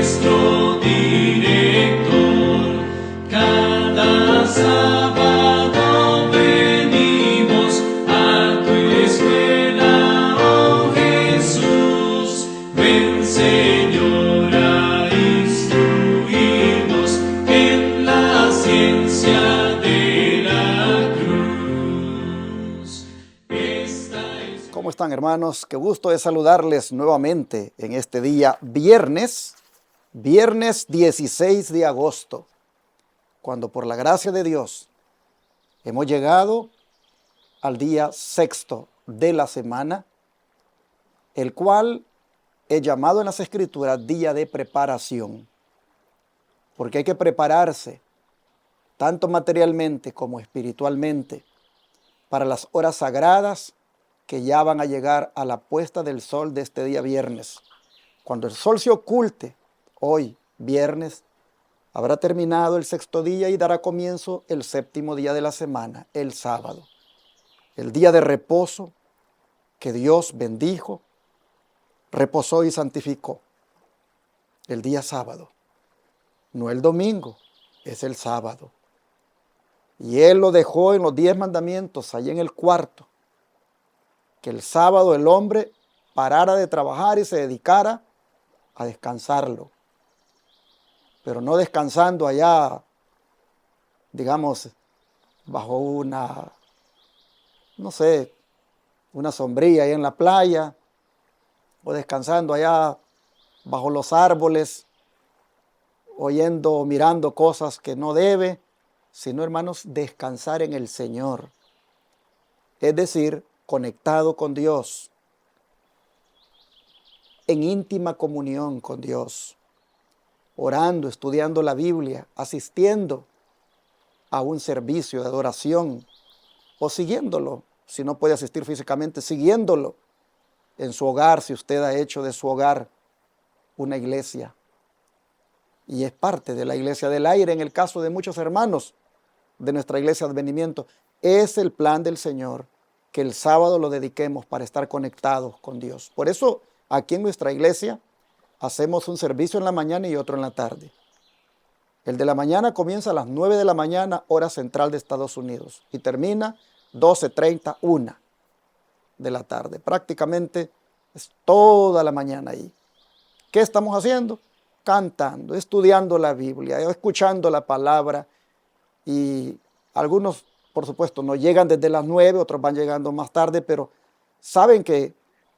nuestro director. Cada sábado venimos a tu escuela, oh Jesús. Ven, Señor, a instruirnos en la ciencia de la cruz. ¿Cómo están, hermanos? Qué gusto es saludarles nuevamente en este día viernes 16 de agosto, cuando por la gracia de Dios hemos llegado al día sexto de la semana, el cual he llamado en las Escrituras día de preparación, porque hay que prepararse tanto materialmente como espiritualmente para las horas sagradas que ya van a llegar a la puesta del sol de este día viernes. Cuando el sol se oculte, hoy viernes, habrá terminado el sexto día y dará comienzo el séptimo día de la semana, el sábado. El día de reposo que Dios bendijo, reposó y santificó. El día sábado, no el domingo, es el sábado. Y Él lo dejó en los 10 mandamientos, ahí en el cuarto, que el sábado el hombre parara de trabajar y se dedicara a descansarlo. Pero no descansando allá, digamos, bajo una sombrilla ahí en la playa, o descansando allá bajo los árboles, oyendo o mirando cosas que no debe, sino, hermanos, descansar en el Señor. Es decir, conectado con Dios, en íntima comunión con Dios, orando, estudiando la Biblia, asistiendo a un servicio de adoración o siguiéndolo, si no puede asistir físicamente, siguiéndolo en su hogar, si usted ha hecho de su hogar una iglesia. Y es parte de la iglesia del aire en el caso de muchos hermanos de nuestra iglesia de advenimiento. Es el plan del Señor que el sábado lo dediquemos para estar conectados con Dios. Por eso aquí en nuestra iglesia hacemos un servicio en la mañana y otro en la tarde. El de la mañana comienza a las 9 de la mañana, hora central de Estados Unidos, y termina 12:30, 1 de la tarde. Prácticamente es toda la mañana ahí. ¿Qué estamos haciendo? Cantando, estudiando la Biblia, escuchando la palabra, y algunos, por supuesto, no llegan desde las 9, otros van llegando más tarde, pero saben que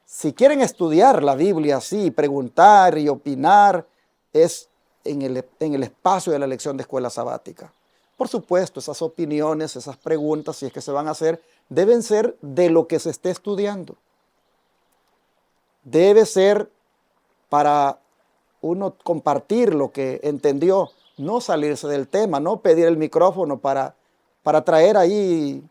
si quieren estudiar la Biblia así, preguntar y opinar, es en el espacio de la lección de escuela sabática. Por supuesto, esas opiniones, esas preguntas, si es que se van a hacer, deben ser de lo que se esté estudiando. Debe ser para uno compartir lo que entendió, no salirse del tema, no pedir el micrófono para traer ahí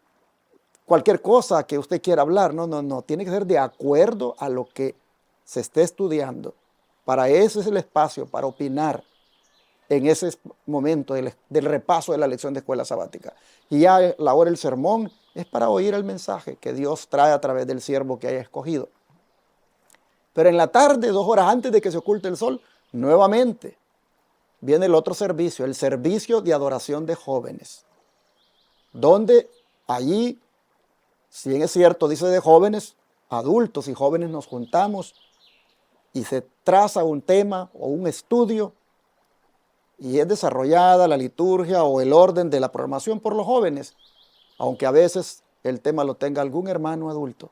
cualquier cosa que usted quiera hablar. No, tiene que ser de acuerdo a lo que se esté estudiando. Para eso es el espacio, para opinar en ese momento del repaso de la lección de escuela sabática. Y ya la hora del sermón es para oír el mensaje que Dios trae a través del siervo que haya escogido. Pero en la tarde, 2 horas antes de que se oculte el sol, nuevamente viene el otro servicio, el servicio de adoración de jóvenes, donde allí, si bien es cierto, dice de jóvenes, adultos y jóvenes nos juntamos y se traza un tema o un estudio y es desarrollada la liturgia o el orden de la programación por los jóvenes, aunque a veces el tema lo tenga algún hermano adulto.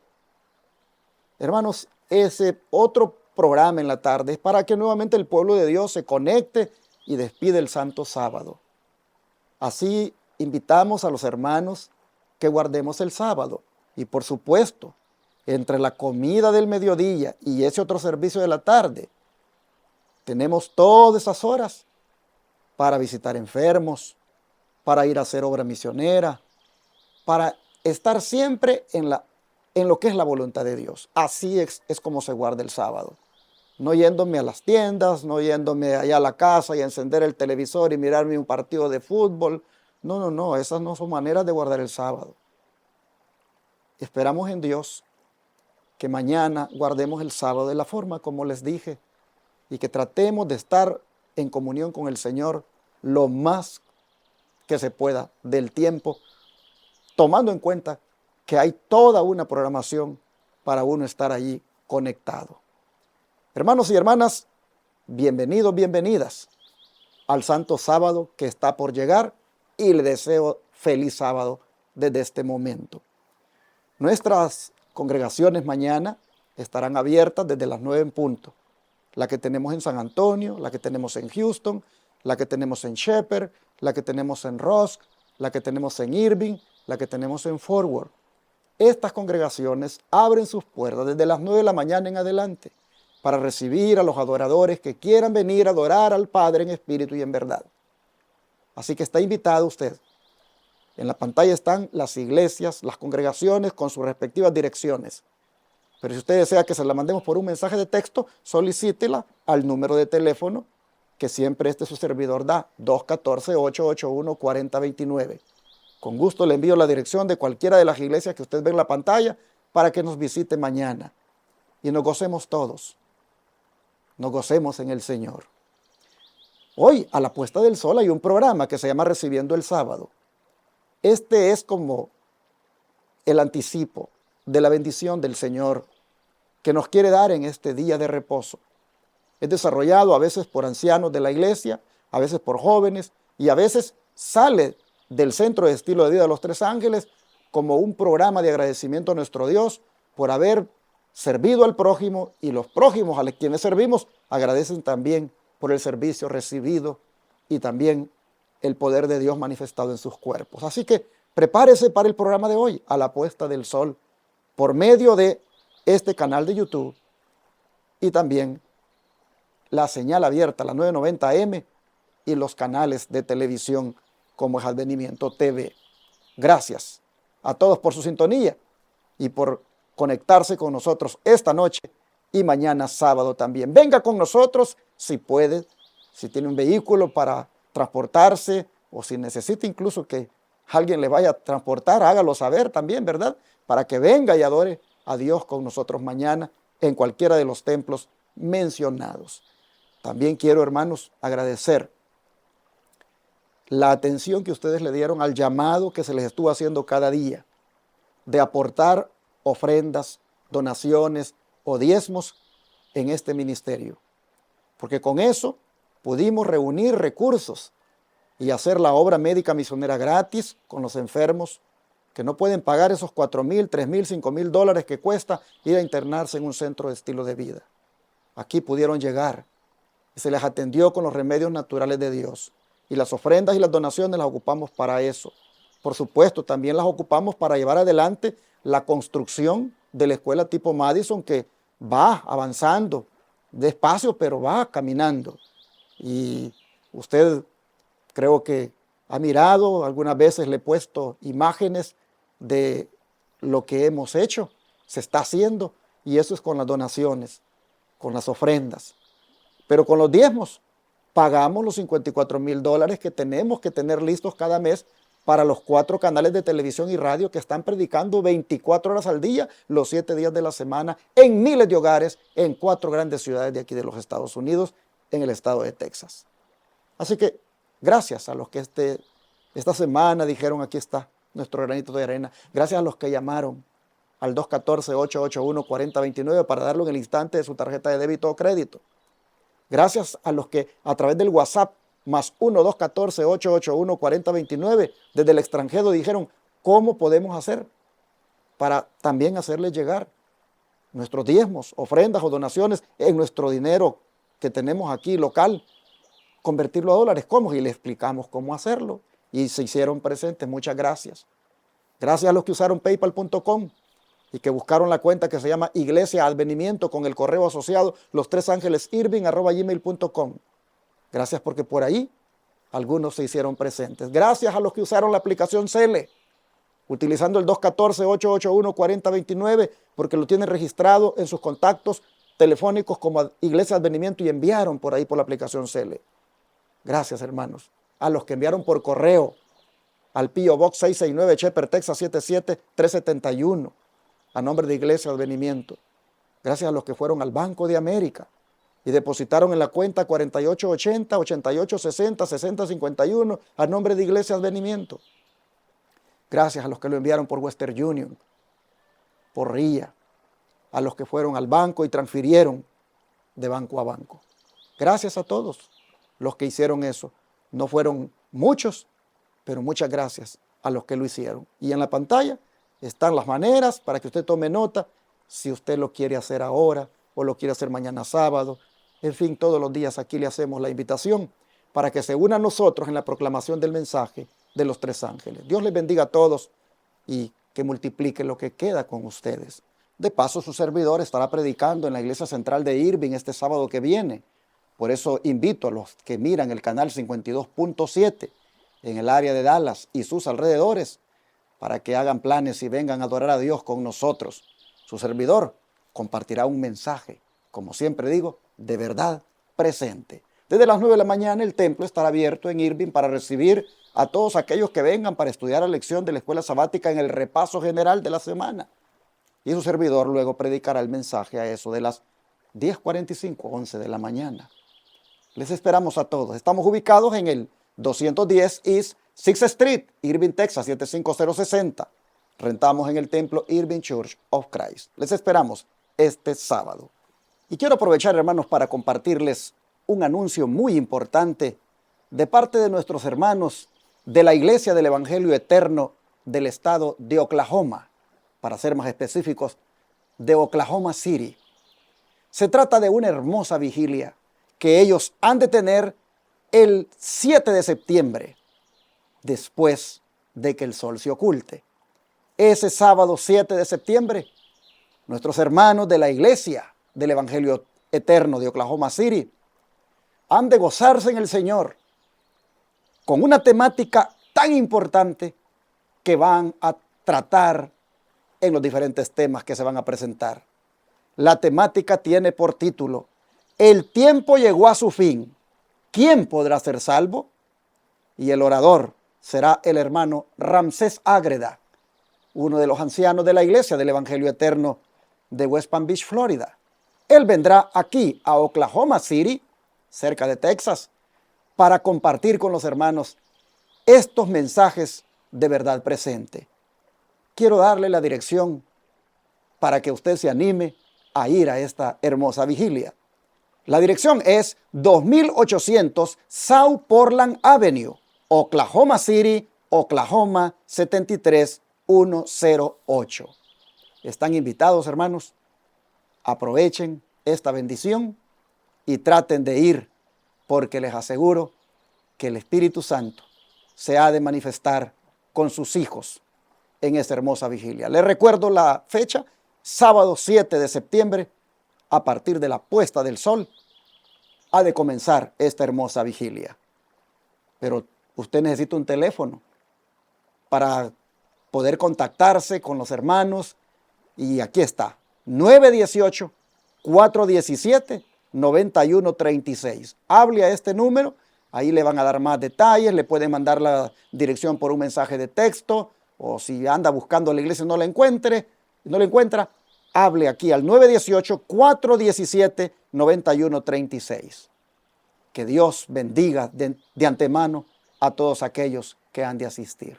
Hermanos, ese otro programa en la tarde es para que nuevamente el pueblo de Dios se conecte y despide el santo sábado. Así invitamos a los hermanos que guardemos el sábado. Y por supuesto, entre la comida del mediodía y ese otro servicio de la tarde, tenemos todas esas horas para visitar enfermos, para ir a hacer obra misionera, para estar siempre en lo que es la voluntad de Dios. Así es como se guarda el sábado. No yéndome a las tiendas, no yéndome allá a la casa y a encender el televisor y mirarme un partido de fútbol. No, esas no son maneras de guardar el sábado. Esperamos en Dios que mañana guardemos el sábado de la forma como les dije y que tratemos de estar en comunión con el Señor lo más que se pueda del tiempo, tomando en cuenta que hay toda una programación para uno estar allí conectado. Hermanos y hermanas, bienvenidos, bienvenidas al Santo Sábado que está por llegar y le deseo feliz sábado desde este momento. Nuestras congregaciones mañana estarán abiertas desde las 9 en punto. La que tenemos en San Antonio, la que tenemos en Houston, la que tenemos en Shepherd, la que tenemos en Rusk, la que tenemos en Irving, la que tenemos en Fort Worth. Estas congregaciones abren sus puertas desde las 9 de la mañana en adelante para recibir a los adoradores que quieran venir a adorar al Padre en espíritu y en verdad. Así que está invitado usted. En la pantalla están las iglesias, las congregaciones con sus respectivas direcciones. Pero si usted desea que se la mandemos por un mensaje de texto, solicítela al número de teléfono que siempre su servidor da, 214-881-4029. Con gusto le envío la dirección de cualquiera de las iglesias que usted ve en la pantalla para que nos visite mañana y nos gocemos todos. Nos gocemos en el Señor. Hoy, a la puesta del sol, hay un programa que se llama Recibiendo el Sábado. Este es como el anticipo de la bendición del Señor que nos quiere dar en este día de reposo. Es desarrollado a veces por ancianos de la iglesia, a veces por jóvenes, y a veces sale del Centro de Estilo de Vida de los Tres Ángeles como un programa de agradecimiento a nuestro Dios por haber servido al prójimo, y los prójimos a quienes servimos agradecen también por el servicio recibido y también el poder de Dios manifestado en sus cuerpos. Así que prepárese para el programa de hoy, a la puesta del sol, por medio de este canal de YouTube y también la señal abierta, la 990M, y los canales de televisión como es Advenimiento TV. Gracias a todos por su sintonía y por conectarse con nosotros esta noche y mañana sábado también. Venga con nosotros si puede, si tiene un vehículo para transportarse o si necesita incluso que alguien le vaya a transportar, hágalo saber también, ¿verdad? Para que venga y adore a Dios con nosotros mañana en cualquiera de los templos mencionados. También quiero, hermanos, agradecer la atención que ustedes le dieron al llamado que se les estuvo haciendo cada día de aportar ofrendas, donaciones o diezmos en este ministerio. Porque con eso pudimos reunir recursos y hacer la obra médica misionera gratis con los enfermos que no pueden pagar esos $4,000, $3,000, $5,000 que cuesta ir a internarse en un centro de estilo de vida. Aquí pudieron llegar y se les atendió con los remedios naturales de Dios. Y las ofrendas y las donaciones las ocupamos para eso. Por supuesto, también las ocupamos para llevar adelante la construcción de la escuela tipo Madison, que va avanzando despacio, pero va caminando. Y usted creo que ha mirado, algunas veces le he puesto imágenes de lo que hemos hecho, se está haciendo, y eso es con las donaciones, con las ofrendas. Pero con los diezmos pagamos los $54,000 que tenemos que tener listos cada mes para los 4 canales de televisión y radio que están predicando 24 horas al día, los 7 días de la semana, en miles de hogares, en 4 grandes ciudades de aquí de los Estados Unidos, en el estado de Texas. Así que gracias a los que esta semana dijeron, aquí está nuestro granito de arena. Gracias a los que llamaron al 214-881-4029 para darlo en el instante de su tarjeta de débito o crédito. Gracias a los que a través del WhatsApp más 1-214-881-4029 desde el extranjero dijeron, ¿cómo podemos hacer para también hacerles llegar nuestros diezmos, ofrendas o donaciones en nuestro dinero que tenemos aquí local, convertirlo a dólares? ¿Cómo? Y le explicamos cómo hacerlo. Y se hicieron presentes. Muchas gracias. Gracias a los que usaron paypal.com y que buscaron la cuenta que se llama Iglesia Advenimiento con el correo asociado lostresangelesirving@gmail.com. Gracias porque por ahí algunos se hicieron presentes. Gracias a los que usaron la aplicación Cele, utilizando el 214-881-4029 porque lo tienen registrado en sus contactos telefónicos como Iglesia Advenimiento y enviaron por ahí por la aplicación Cele. Gracias, hermanos. A los que enviaron por correo al P.O. Box 669, Shepherd, Texas 77371, a nombre de Iglesia Advenimiento. Gracias a los que fueron al Banco de América y depositaron en la cuenta 4880, 8860, 6051 a nombre de Iglesia Advenimiento. Gracias a los que lo enviaron por Western Union, por RIA, a los que fueron al banco y transfirieron de banco a banco. Gracias a todos los que hicieron eso. No fueron muchos, pero muchas gracias a los que lo hicieron. Y en la pantalla están las maneras para que usted tome nota si usted lo quiere hacer ahora o lo quiere hacer mañana sábado. En fin, todos los días aquí le hacemos la invitación para que se una a nosotros en la proclamación del mensaje de los tres ángeles. Dios les bendiga a todos y que multiplique lo que queda con ustedes. De paso, su servidor estará predicando en la iglesia central de Irving este sábado que viene. Por eso invito a los que miran el canal 52.7 en el área de Dallas y sus alrededores para que hagan planes y vengan a adorar a Dios con nosotros. Su servidor compartirá un mensaje, como siempre digo, de verdad presente. Desde las 9 de la mañana el templo estará abierto en Irving para recibir a todos aquellos que vengan para estudiar la lección de la escuela sabática en el repaso general de la semana. Y su servidor luego predicará el mensaje a eso de las 10:45, 11 de la mañana. Les esperamos a todos. Estamos ubicados en el 210 East 6th Street, Irving, Texas, 75060. Rentamos en el templo Irving Church of Christ. Les esperamos este sábado. Y quiero aprovechar, hermanos, para compartirles un anuncio muy importante de parte de nuestros hermanos de la Iglesia del Evangelio Eterno del estado de Oklahoma, para ser más específicos, de Oklahoma City. Se trata de una hermosa vigilia que ellos han de tener el 7 de septiembre, después de que el sol se oculte. Ese sábado 7 de septiembre, nuestros hermanos de la Iglesia del Evangelio Eterno de Oklahoma City han de gozarse en el Señor con una temática tan importante que van a tratar en los diferentes temas que se van a presentar. La temática tiene por título: El tiempo llegó a su fin. ¿Quién podrá ser salvo? Y el orador será el hermano Ramsés Ágreda, uno de los ancianos de la Iglesia del Evangelio Eterno de West Palm Beach, Florida. Él vendrá aquí a Oklahoma City, cerca de Texas, para compartir con los hermanos estos mensajes de verdad presente. Quiero darle la dirección para que usted se anime a ir a esta hermosa vigilia. La dirección es 2800 South Portland Avenue, Oklahoma City, Oklahoma 73108. Están invitados, hermanos. Aprovechen esta bendición y traten de ir, porque les aseguro que el Espíritu Santo se ha de manifestar con sus hijos en esta hermosa vigilia. Les recuerdo la fecha: sábado 7 de septiembre, a partir de la puesta del sol, ha de comenzar esta hermosa vigilia. Pero usted necesita un teléfono para poder contactarse con los hermanos, y aquí está: 918-417-9136. Hable a este número, ahí le van a dar más detalles, le pueden mandar la dirección por un mensaje de texto, o si anda buscando la iglesia y no la encuentra, hable aquí al 918-417-9136. Que Dios bendiga de antemano a todos aquellos que han de asistir.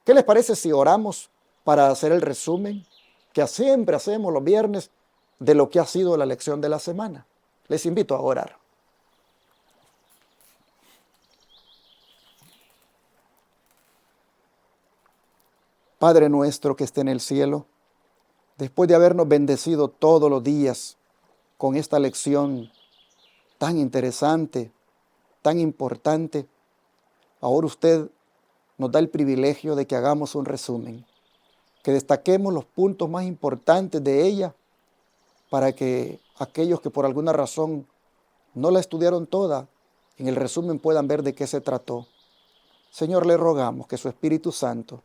¿Qué les parece si oramos para hacer el resumen que siempre hacemos los viernes de lo que ha sido la lección de la semana? Les invito a orar. Padre nuestro que esté en el cielo, después de habernos bendecido todos los días con esta lección tan interesante, tan importante, ahora usted nos da el privilegio de que hagamos un resumen, que destaquemos los puntos más importantes de ella, para que aquellos que por alguna razón no la estudiaron toda, en el resumen puedan ver de qué se trató. Señor, le rogamos que su Espíritu Santo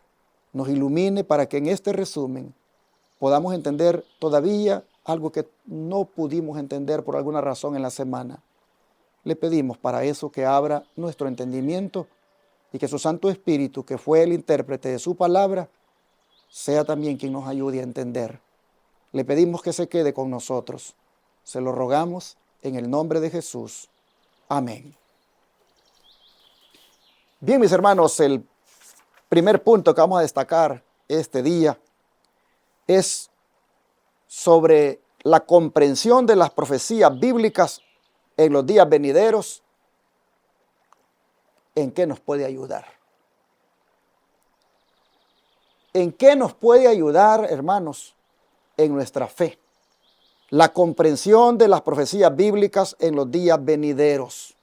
nos ilumine para que en este resumen podamos entender todavía algo que no pudimos entender por alguna razón en la semana. Le pedimos para eso que abra nuestro entendimiento y que su Santo Espíritu, que fue el intérprete de su palabra, sea también quien nos ayude a entender. Le pedimos que se quede con nosotros. Se lo rogamos En el nombre de Jesús. Amén. Bien, mis hermanos, el primer punto que vamos a destacar este día es sobre la comprensión de las profecías bíblicas en los días venideros. ¿En qué nos puede ayudar? ¿En qué nos puede ayudar, hermanos, en nuestra fe? La comprensión de las profecías bíblicas en los días venideros.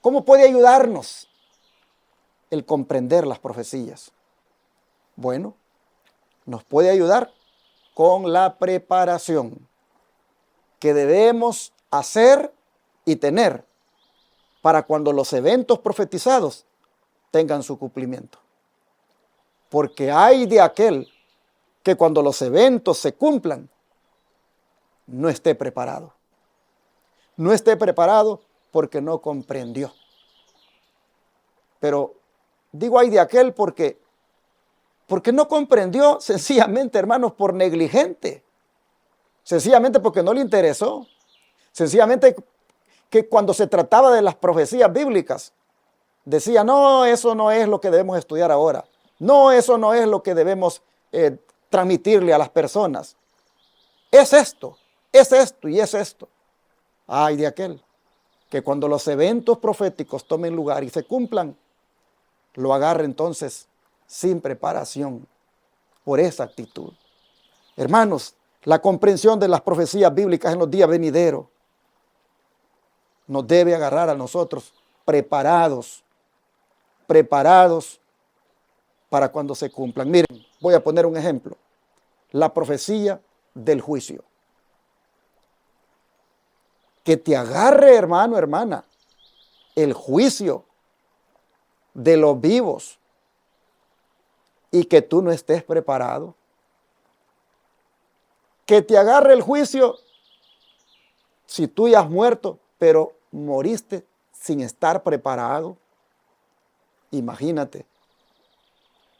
¿Cómo puede ayudarnos el comprender las profecías? Bueno, nos puede ayudar con la preparación que debemos hacer y tener para cuando los eventos profetizados tengan su cumplimiento. Porque hay de aquel que cuando los eventos se cumplan, no esté preparado. No esté preparado porque no comprendió. Pero digo hay de aquel porque no comprendió, sencillamente, hermanos, por negligente. Sencillamente porque no le interesó. Sencillamente que cuando se trataba de las profecías bíblicas, decía, no, eso no es lo que debemos estudiar ahora. No, eso no es lo que debemos transmitirle a las personas. Es esto y es esto. Ay de aquel que cuando los eventos proféticos tomen lugar y se cumplan, lo agarre entonces sin preparación por esa actitud. Hermanos, la comprensión de las profecías bíblicas en los días venideros nos debe agarrar a nosotros preparados para cuando se cumplan. Miren, voy a poner un ejemplo. La profecía del juicio. Que te agarre, hermano, hermana, el juicio de los vivos y que tú no estés preparado. Que te agarre el juicio si tú ya has muerto, pero moriste sin estar preparado. Imagínate,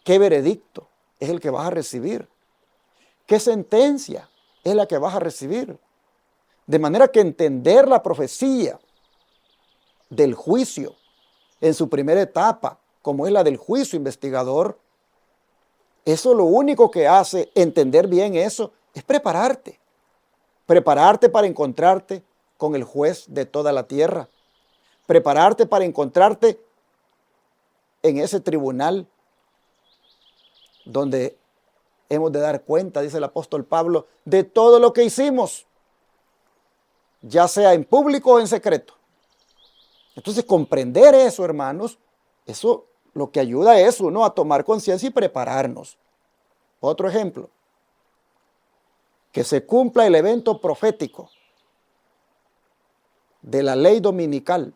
¿qué veredicto es el que vas a recibir? ¿Qué sentencia es la que vas a recibir? De manera que entender la profecía del juicio en su primera etapa, como es la del juicio investigador, eso lo único que hace entender bien eso es prepararte. Prepararte para encontrarte con el juez de toda la tierra. Prepararte para encontrarte en ese tribunal donde hemos de dar cuenta, dice el apóstol Pablo, de todo lo que hicimos, ya sea en público o en secreto. Entonces, comprender eso, hermanos, eso lo que ayuda es uno a tomar conciencia y prepararnos. Otro ejemplo, que se cumpla el evento profético de la ley dominical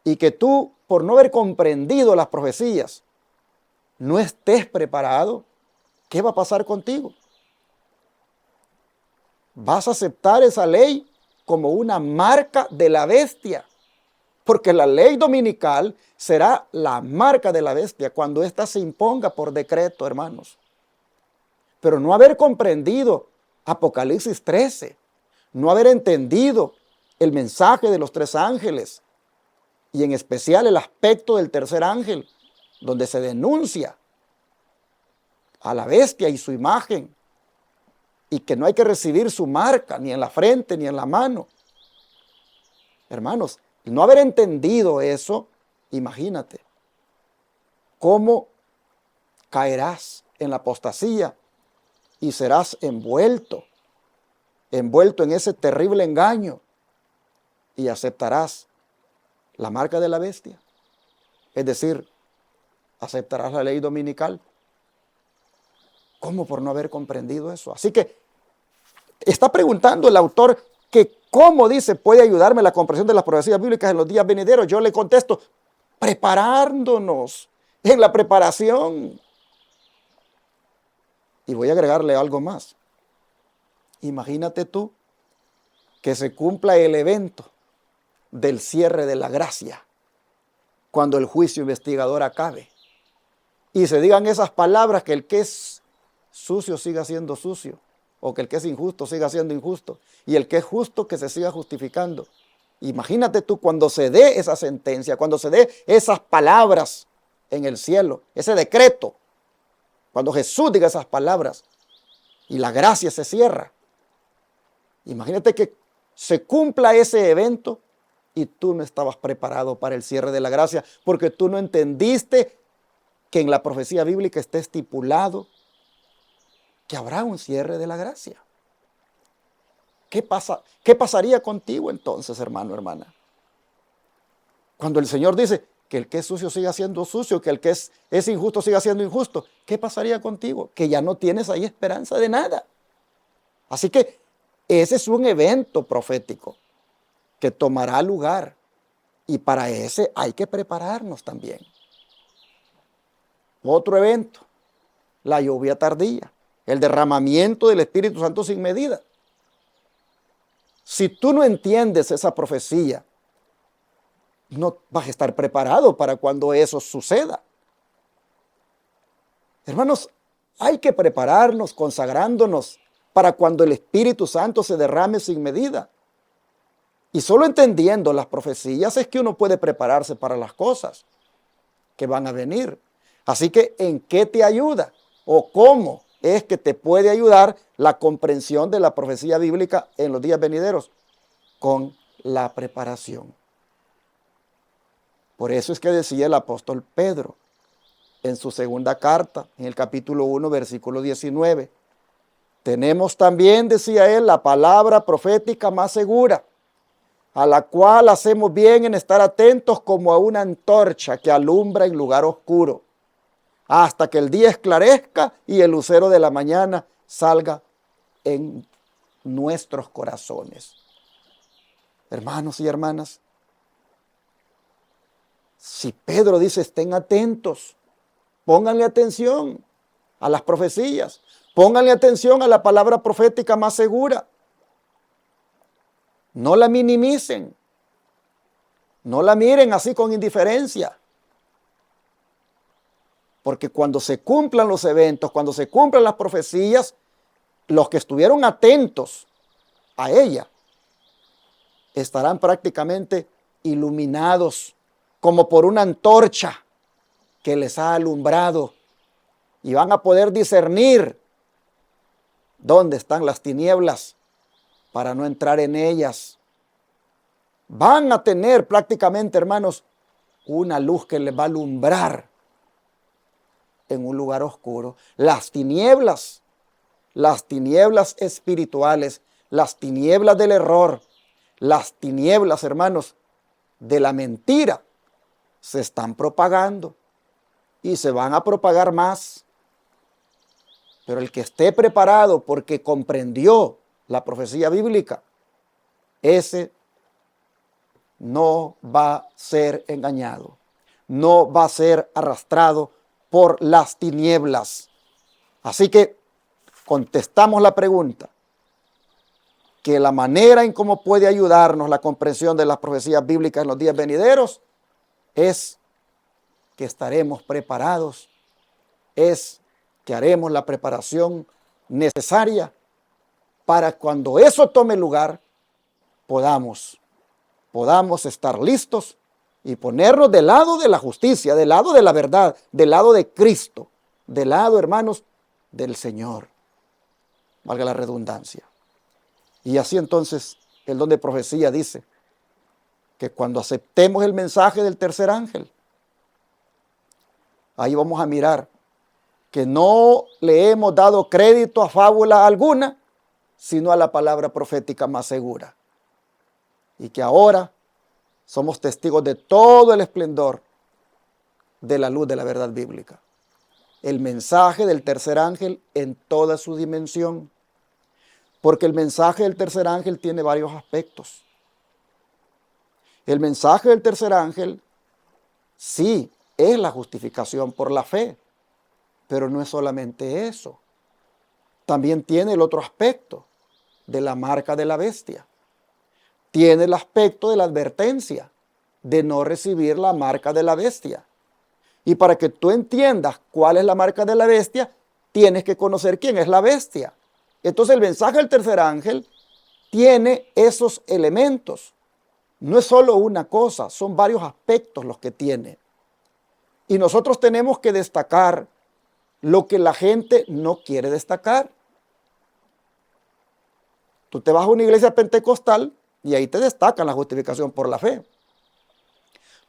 y que tú, por no haber comprendido las profecías, no estés preparado, ¿qué va a pasar contigo? Vas a aceptar esa ley como una marca de la bestia, porque la ley dominical será la marca de la bestia cuando ésta se imponga por decreto, hermanos. Pero no haber comprendido Apocalipsis 13, no haber entendido el mensaje de los tres ángeles y en especial el aspecto del tercer ángel, donde se denuncia a la bestia y su imagen, y que no hay que recibir su marca ni en la frente ni en la mano. Hermanos, no haber entendido eso, imagínate cómo caerás en la apostasía y serás envuelto en ese terrible engaño y aceptarás la marca de la bestia. Es decir, aceptarás la ley dominical. ¿Cómo por no haber comprendido eso? Así que está preguntando el autor que cómo dice puede ayudarme la comprensión de las profecías bíblicas en los días venideros. Yo le contesto, preparándonos en la preparación. Y voy a agregarle algo más. Imagínate tú que se cumpla el evento del cierre de la gracia cuando el juicio investigador acabe y se digan esas palabras que el que es sucio siga siendo sucio o que el que es injusto siga siendo injusto, y el que es justo que se siga justificando. Imagínate tú cuando se dé esa sentencia, cuando se dé esas palabras en el cielo, ese decreto, cuando Jesús diga esas palabras y la gracia se cierra. Imagínate que se cumpla ese evento y tú no estabas preparado para el cierre de la gracia porque tú no entendiste que en la profecía bíblica está estipulado que habrá un cierre de la gracia. ¿Qué pasaría contigo entonces, hermano, hermana? Cuando el Señor dice que el que es sucio siga siendo sucio, que el que es injusto siga siendo injusto, ¿qué pasaría contigo? Que ya no tienes ahí esperanza de nada. Así que ese es un evento profético que tomará lugar y para ese hay que prepararnos también. Otro evento, la lluvia tardía, el derramamiento del Espíritu Santo sin medida. Si tú no entiendes esa profecía, no vas a estar preparado para cuando eso suceda. Hermanos, hay que prepararnos consagrándonos para cuando el Espíritu Santo se derrame sin medida. Y solo entendiendo las profecías es que uno puede prepararse para las cosas que van a venir. Así que, ¿en qué te ayuda? ¿O cómo es que te puede ayudar la comprensión de la profecía bíblica en los días venideros? Con la preparación. Por eso es que decía el apóstol Pedro en su segunda carta, en el capítulo 1, versículo 19. Tenemos también, decía él, la palabra profética más segura, a la cual hacemos bien en estar atentos como a una antorcha que alumbra en lugar oscuro, hasta que el día esclarezca y el lucero de la mañana salga en nuestros corazones. Hermanos y hermanas, si Pedro dice estén atentos, pónganle atención a las profecías, pónganle atención a la palabra profética más segura. No la minimicen, no la miren así con indiferencia. Porque cuando se cumplan los eventos, cuando se cumplan las profecías, los que estuvieron atentos a ella estarán prácticamente iluminados como por una antorcha que les ha alumbrado y van a poder discernir dónde están las tinieblas para no entrar en ellas. Van a tener prácticamente, hermanos, una luz que les va a alumbrar en un lugar oscuro. Las tinieblas espirituales, las tinieblas del error, las tinieblas, hermanos, de la mentira, se están propagando y se van a propagar más. Pero el que esté preparado porque comprendió la profecía bíblica, ese no va a ser engañado, no va a ser arrastrado por las tinieblas. Así que contestamos la pregunta, que la manera en cómo puede ayudarnos la comprensión de las profecías bíblicas en los días venideros es que estaremos preparados, es que haremos la preparación necesaria para cuando eso tome lugar podamos estar listos y ponernos del lado de la justicia, del lado de la verdad, del lado de Cristo, del lado, hermanos, del Señor. Valga la redundancia. Y así entonces el don de profecía dice que cuando aceptemos el mensaje del tercer ángel, ahí vamos a mirar que no le hemos dado crédito a fábula alguna, sino a la palabra profética más segura. Y que ahora somos testigos de todo el esplendor de la luz de la verdad bíblica. El mensaje del tercer ángel en toda su dimensión. Porque el mensaje del tercer ángel tiene varios aspectos. El mensaje del tercer ángel sí es la justificación por la fe, pero no es solamente eso. También tiene el otro aspecto de la marca de la bestia. Tiene el aspecto de la advertencia de no recibir la marca de la bestia. Y para que tú entiendas cuál es la marca de la bestia, tienes que conocer quién es la bestia. Entonces el mensaje del tercer ángel tiene esos elementos. No es solo una cosa, son varios aspectos los que tiene. Y nosotros tenemos que destacar lo que la gente no quiere destacar. Tú te vas a una iglesia pentecostal y ahí te destacan la justificación por la fe.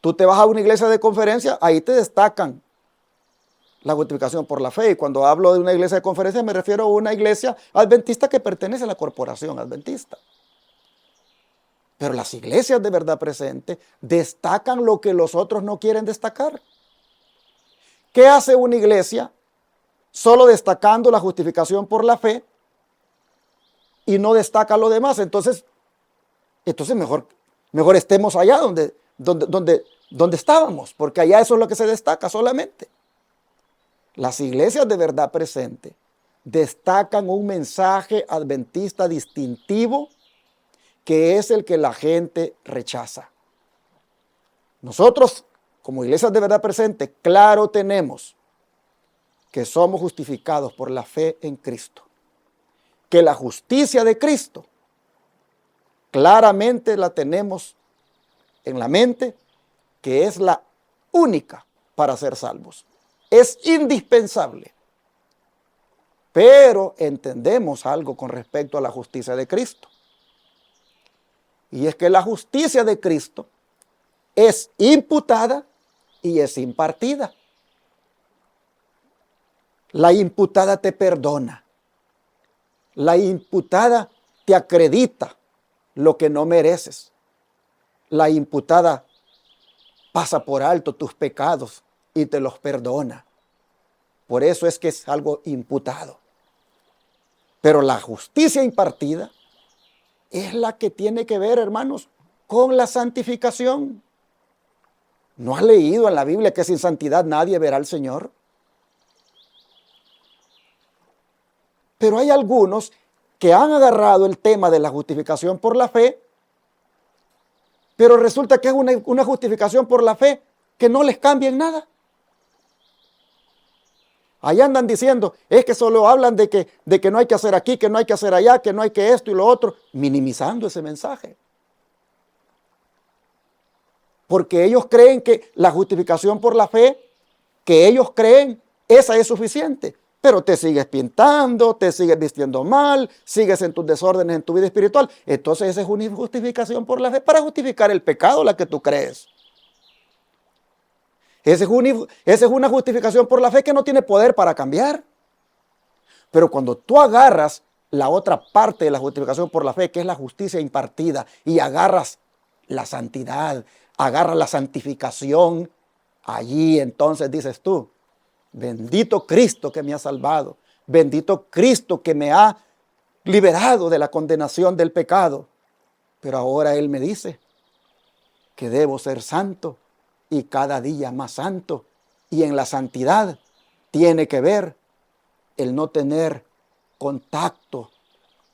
Tú te vas a una iglesia de conferencia, ahí te destacan la justificación por la fe. Y cuando hablo de una iglesia de conferencia me refiero a una iglesia adventista que pertenece a la corporación adventista. Pero las iglesias de verdad presente destacan lo que los otros no quieren destacar. ¿Qué hace una iglesia solo destacando la justificación por la fe y no destaca lo demás? Entonces mejor estemos allá donde estábamos, porque allá eso es lo que se destaca solamente. Las iglesias de verdad presente destacan un mensaje adventista distintivo que es el que la gente rechaza. Nosotros, como iglesias de verdad presente, claro tenemos que somos justificados por la fe en Cristo, que la justicia de Cristo claramente la tenemos en la mente, que es la única para ser salvos. Es indispensable. Pero entendemos algo con respecto a la justicia de Cristo. Y es que la justicia de Cristo es imputada y es impartida. La imputada te perdona. La imputada te acredita lo que no mereces. La imputada pasa por alto tus pecados y te los perdona. Por eso es que es algo imputado. Pero la justicia impartida es la que tiene que ver, hermanos, con la santificación. ¿No has leído en la Biblia que sin santidad nadie verá al Señor? Pero hay algunos que han agarrado el tema de la justificación por la fe, pero resulta que es una justificación por la fe que no les cambia en nada. Ahí andan diciendo, es que solo hablan de que no hay que hacer aquí, que no hay que hacer allá, que no hay que esto y lo otro, minimizando ese mensaje. Porque ellos creen que la justificación por la fe, que ellos creen, esa es suficiente. Pero te sigues pintando, te sigues vistiendo mal, sigues en tus desórdenes en tu vida espiritual. Entonces esa es una justificación por la fe para justificar el pecado, la que tú crees. Esa es una justificación por la fe que no tiene poder para cambiar. Pero cuando tú agarras la otra parte de la justificación por la fe, que es la justicia impartida, y agarras la santidad, agarras la santificación, allí entonces dices tú, bendito Cristo que me ha salvado, bendito Cristo que me ha liberado de la condenación del pecado. Pero ahora Él me dice que debo ser santo y cada día más santo. Y en la santidad tiene que ver el no tener contacto,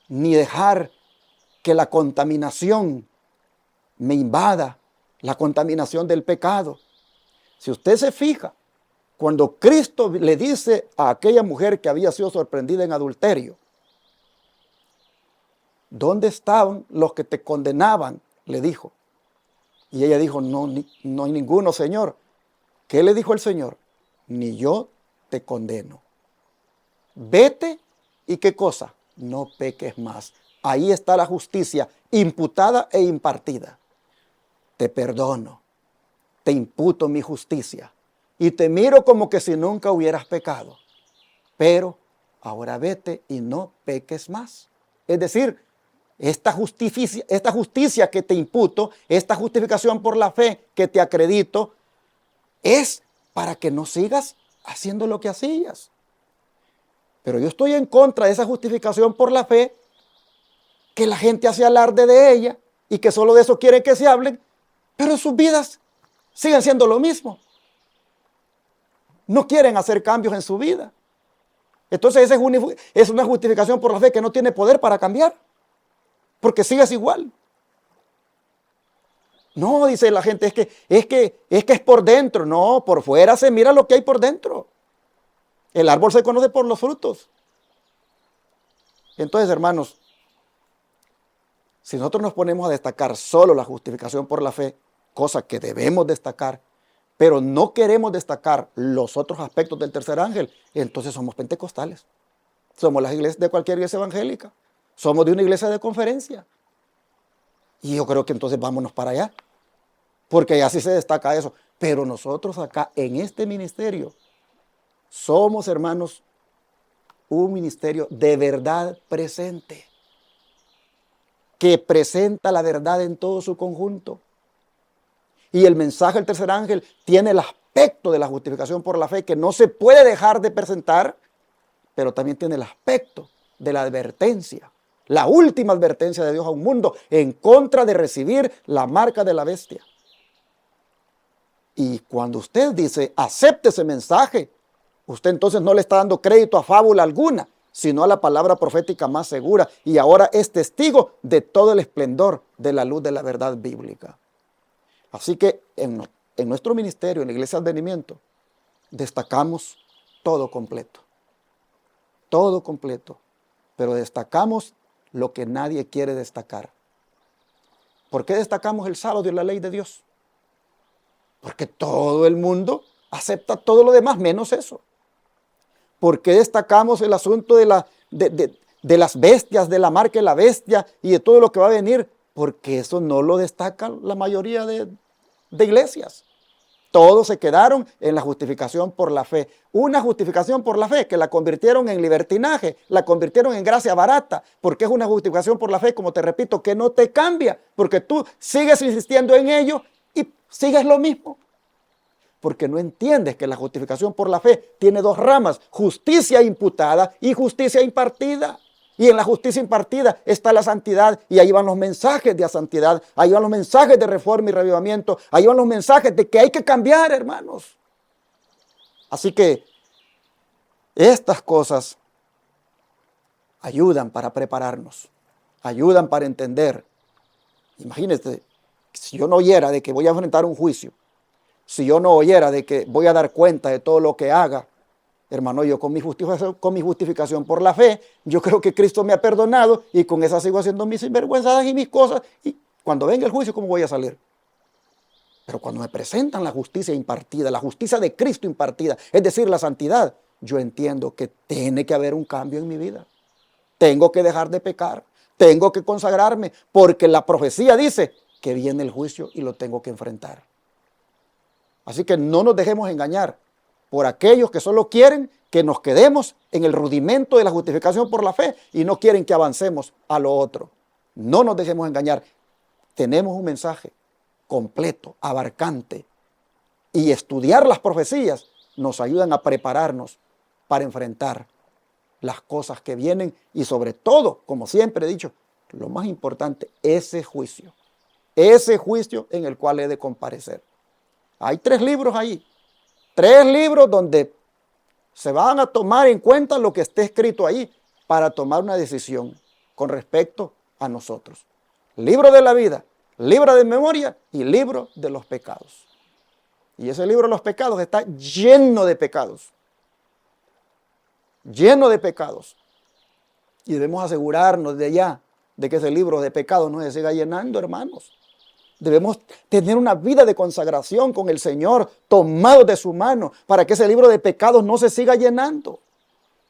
ni dejar que la contaminación me invada, la contaminación del pecado. Si usted se fija, cuando Cristo le dice a aquella mujer que había sido sorprendida en adulterio, ¿dónde estaban los que te condenaban?, le dijo. Y ella dijo, no hay ninguno, Señor. ¿Qué le dijo el Señor? Ni yo te condeno. Vete y ¿qué cosa? No peques más. Ahí está la justicia imputada e impartida. Te perdono, te imputo mi justicia y te miro como que si nunca hubieras pecado. Pero ahora vete y no peques más. Es decir, esta justicia que te imputo, esta justificación por la fe que te acredito, es para que no sigas haciendo lo que hacías. Pero yo estoy en contra de esa justificación por la fe, que la gente hace alarde de ella y que solo de eso quiere que se hablen, pero sus vidas siguen siendo lo mismo. No quieren hacer cambios en su vida. Entonces esa es una justificación por la fe que no tiene poder para cambiar, porque sigues igual. No, dice la gente, es que es por dentro. No, por fuera se mira lo que hay por dentro. El árbol se conoce por los frutos. Entonces, hermanos, si nosotros nos ponemos a destacar solo la justificación por la fe, cosa que debemos destacar, pero no queremos destacar los otros aspectos del tercer ángel, entonces somos pentecostales. Somos las iglesias de cualquier iglesia evangélica. Somos de una iglesia de conferencia. Y yo creo que entonces vámonos para allá, porque allá sí se destaca eso. Pero nosotros acá en este ministerio somos, hermanos, un ministerio de verdad presente, que presenta la verdad en todo su conjunto. Y el mensaje del tercer ángel tiene el aspecto de la justificación por la fe que no se puede dejar de presentar, pero también tiene el aspecto de la advertencia, la última advertencia de Dios a un mundo en contra de recibir la marca de la bestia. Y cuando usted dice, acepte ese mensaje, usted entonces no le está dando crédito a fábula alguna, sino a la palabra profética más segura, y ahora es testigo de todo el esplendor de la luz de la verdad bíblica. Así que en nuestro ministerio, en la Iglesia Advenimiento, destacamos todo completo, pero destacamos lo que nadie quiere destacar. ¿Por qué destacamos el sábado y la ley de Dios? Porque todo el mundo acepta todo lo demás, menos eso. ¿Por qué destacamos el asunto de las bestias, de la marca de la bestia y de todo lo que va a venir? Porque eso no lo destaca la mayoría de iglesias. Todos se quedaron en la justificación por la fe. Una justificación por la fe que la convirtieron en libertinaje, la convirtieron en gracia barata, porque es una justificación por la fe, como te repito, que no te cambia, porque tú sigues insistiendo en ello y sigues lo mismo. Porque no entiendes que la justificación por la fe tiene dos ramas, justicia imputada y justicia impartida. Y en la justicia impartida está la santidad, y ahí van los mensajes de la santidad, ahí van los mensajes de reforma y revivamiento, ahí van los mensajes de que hay que cambiar, hermanos. Así que estas cosas ayudan para prepararnos, ayudan para entender. Imagínense, si yo no oyera de que voy a enfrentar un juicio, si yo no oyera de que voy a dar cuenta de todo lo que haga, hermano, yo con mi justificación por la fe, yo creo que Cristo me ha perdonado y con esa sigo haciendo mis sinvergüenzadas y mis cosas. Y cuando venga el juicio, ¿cómo voy a salir? Pero cuando me presentan la justicia impartida, la justicia de Cristo impartida, es decir, la santidad, yo entiendo que tiene que haber un cambio en mi vida. Tengo que dejar de pecar, tengo que consagrarme, porque la profecía dice que viene el juicio y lo tengo que enfrentar. Así que no nos dejemos engañar por aquellos que solo quieren que nos quedemos en el rudimento de la justificación por la fe y no quieren que avancemos a lo otro. No nos dejemos engañar. Tenemos un mensaje completo, abarcante, y estudiar las profecías nos ayudan a prepararnos para enfrentar las cosas que vienen y sobre todo, como siempre he dicho, lo más importante, ese juicio en el cual he de comparecer. Hay 3 libros ahí. 3 libros donde se van a tomar en cuenta lo que esté escrito ahí para tomar una decisión con respecto a nosotros. Libro de la vida, libro de memoria y libro de los pecados. Y ese libro de los pecados está lleno de pecados. Lleno de pecados. Y debemos asegurarnos de ya de que ese libro de pecados no se siga llenando, hermanos. Debemos tener una vida de consagración con el Señor, tomados de su mano, para que ese libro de pecados no se siga llenando.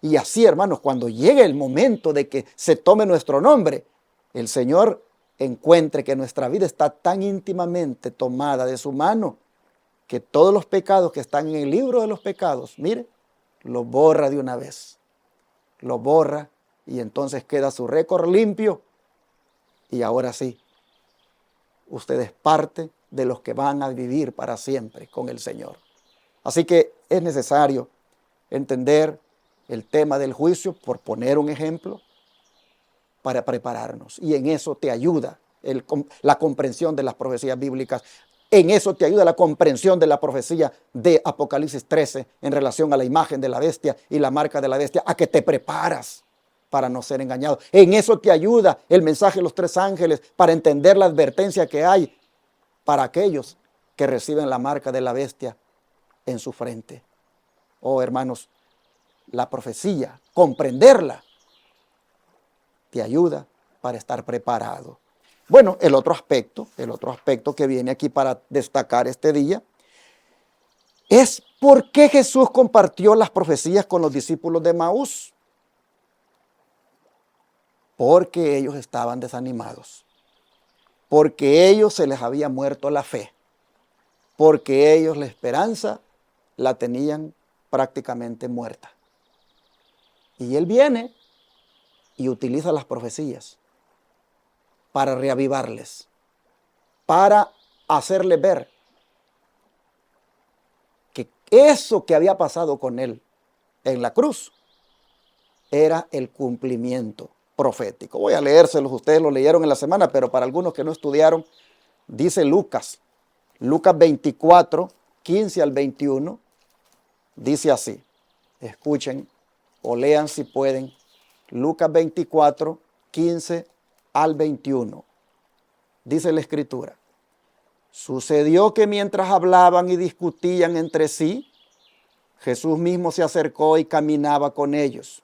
Y así, hermanos, cuando llegue el momento de que se tome nuestro nombre, el Señor encuentre que nuestra vida está tan íntimamente tomada de su mano, que todos los pecados que están en el libro de los pecados, mire, los borra de una vez. Los borra y entonces queda su récord limpio. Y ahora sí, usted es parte de los que van a vivir para siempre con el Señor. Así que es necesario entender el tema del juicio, por poner un ejemplo, para prepararnos. Y en eso te ayuda la comprensión de las profecías bíblicas. En eso te ayuda la comprensión de la profecía de Apocalipsis 13 en relación a la imagen de la bestia y la marca de la bestia, a que te preparas para no ser engañado. En eso te ayuda el mensaje de los 3 ángeles para entender la advertencia que hay para aquellos que reciben la marca de la bestia en su frente. Oh, hermanos, la profecía, comprenderla, te ayuda para estar preparado. Bueno, el otro aspecto que viene aquí para destacar este día es por qué Jesús compartió las profecías con los discípulos de Maús. Porque ellos estaban desanimados, porque ellos se les había muerto la fe, porque ellos la esperanza la tenían prácticamente muerta. Y Él viene y utiliza las profecías para reavivarles, para hacerles ver que eso que había pasado con Él en la cruz era el cumplimiento profético. Voy a leérselos, ustedes lo leyeron en la semana, pero para algunos que no estudiaron, dice Lucas 24, 15 al 21, dice así, escuchen o lean si pueden, Lucas 24, 15 al 21, dice la Escritura, sucedió que mientras hablaban y discutían entre sí, Jesús mismo se acercó y caminaba con ellos.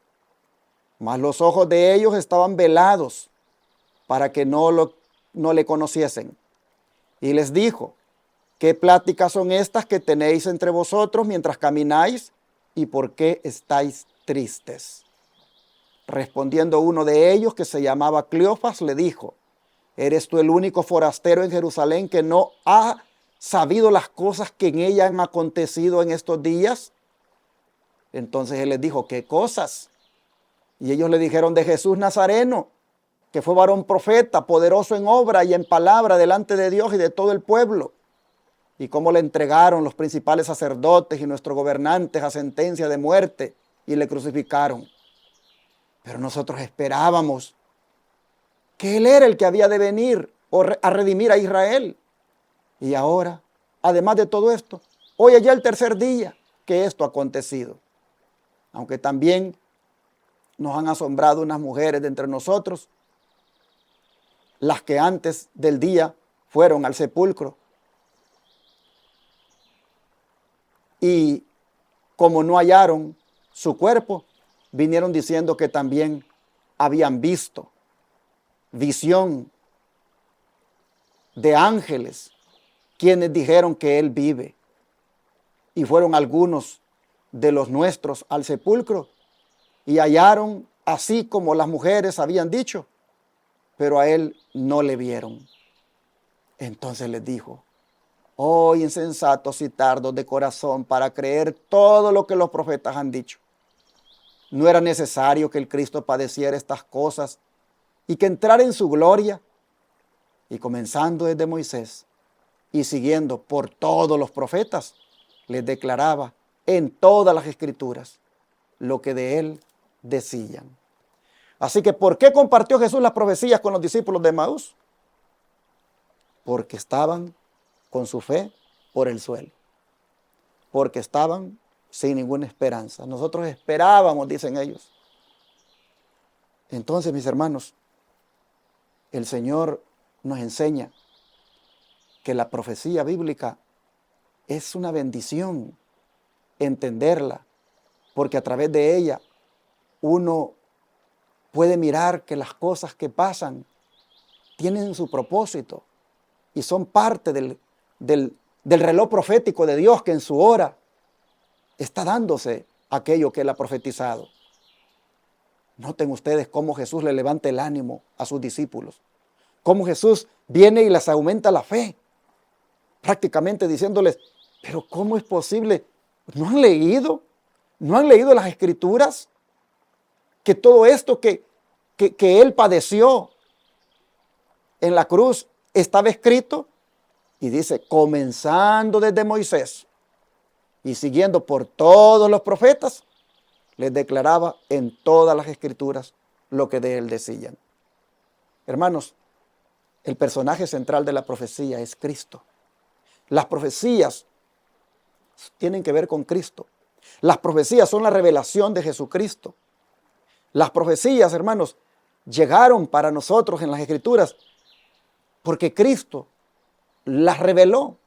Mas los ojos de ellos estaban velados para que no le conociesen. Y les dijo, ¿qué pláticas son estas que tenéis entre vosotros mientras camináis? ¿Y por qué estáis tristes? Respondiendo uno de ellos, que se llamaba Cleofas, le dijo, ¿eres tú el único forastero en Jerusalén que no ha sabido las cosas que en ella han acontecido en estos días? Entonces él les dijo, ¿qué cosas? Y ellos le dijeron de Jesús Nazareno, que fue varón profeta, poderoso en obra y en palabra delante de Dios y de todo el pueblo. Y cómo le entregaron los principales sacerdotes y nuestros gobernantes a sentencia de muerte y le crucificaron. Pero nosotros esperábamos que Él era el que había de venir a redimir a Israel. Y ahora, además de todo esto, hoy es ya el tercer día que esto ha acontecido. Aunque también nos han asombrado unas mujeres de entre nosotros, las que antes del día fueron al sepulcro. Y como no hallaron su cuerpo, vinieron diciendo que también habían visto visión de ángeles, quienes dijeron que Él vive. Y fueron algunos de los nuestros al sepulcro y hallaron así como las mujeres habían dicho, pero a Él no le vieron. Entonces les dijo, oh insensatos y tardos de corazón para creer todo lo que los profetas han dicho. ¿No era necesario que el Cristo padeciera estas cosas y que entrara en su gloria? Y comenzando desde Moisés y siguiendo por todos los profetas, les declaraba en todas las escrituras lo que de Él decían. Así que, ¿por qué compartió Jesús las profecías con los discípulos de Emaús? Porque estaban con su fe por el suelo. Porque estaban sin ninguna esperanza. Nosotros esperábamos, dicen ellos. Entonces, mis hermanos, el Señor nos enseña que la profecía bíblica es una bendición entenderla, porque a través de ella uno puede mirar que las cosas que pasan tienen su propósito y son parte del reloj profético de Dios, que en su hora está dándose aquello que Él ha profetizado. Noten ustedes cómo Jesús le levanta el ánimo a sus discípulos, cómo Jesús viene y les aumenta la fe, prácticamente diciéndoles, pero ¿cómo es posible? ¿No han leído? ¿No han leído las Escrituras? Que todo esto que Él padeció en la cruz estaba escrito, y dice, comenzando desde Moisés y siguiendo por todos los profetas, les declaraba en todas las Escrituras lo que de Él decían. Hermanos, el personaje central de la profecía es Cristo. Las profecías tienen que ver con Cristo. Las profecías son la revelación de Jesucristo. Las profecías, hermanos, llegaron para nosotros en las Escrituras porque Cristo las reveló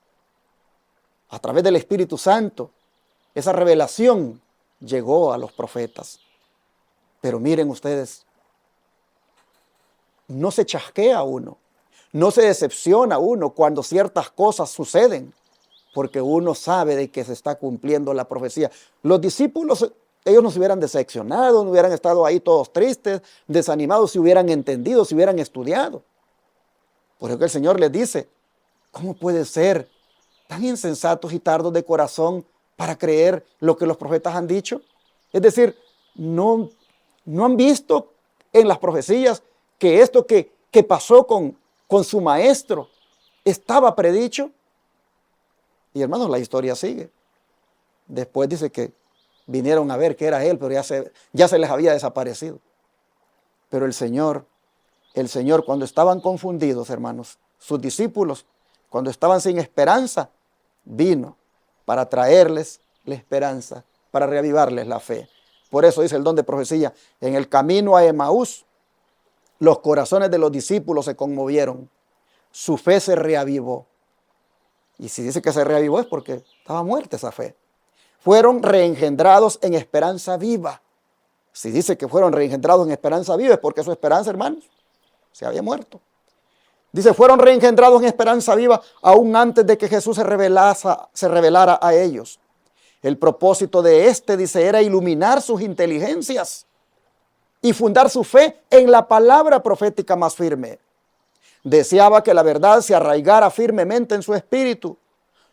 a través del Espíritu Santo. Esa revelación llegó a los profetas. Pero miren ustedes, no se chasquea uno, no se decepciona uno cuando ciertas cosas suceden, porque uno sabe de que se está cumpliendo la profecía. Los discípulos, ellos no se hubieran decepcionado, no hubieran estado ahí todos tristes, desanimados, si hubieran entendido, si hubieran estudiado. Por eso que el Señor les dice, ¿cómo puede ser tan insensatos y tardos de corazón para creer lo que los profetas han dicho? Es decir, no han visto en las profecías que esto que pasó con su maestro estaba predicho. Y hermanos, la historia sigue. Después dice que vinieron a ver que era él, pero ya se les había desaparecido. Pero el Señor, cuando estaban confundidos, hermanos, sus discípulos, cuando estaban sin esperanza, vino para traerles la esperanza, para reavivarles la fe. Por eso dice el don de profecía, en el camino a Emaús, los corazones de los discípulos se conmovieron, su fe se reavivó. Y si dice que se reavivó es porque estaba muerta esa fe. Fueron reengendrados en esperanza viva. Si dice que fueron reengendrados en esperanza viva es porque su esperanza, hermanos, se había muerto. Dice, fueron reengendrados en esperanza viva aún antes de que Jesús se revelara a ellos. El propósito de dice, era iluminar sus inteligencias y fundar su fe en la palabra profética más firme. Deseaba que la verdad se arraigara firmemente en su espíritu,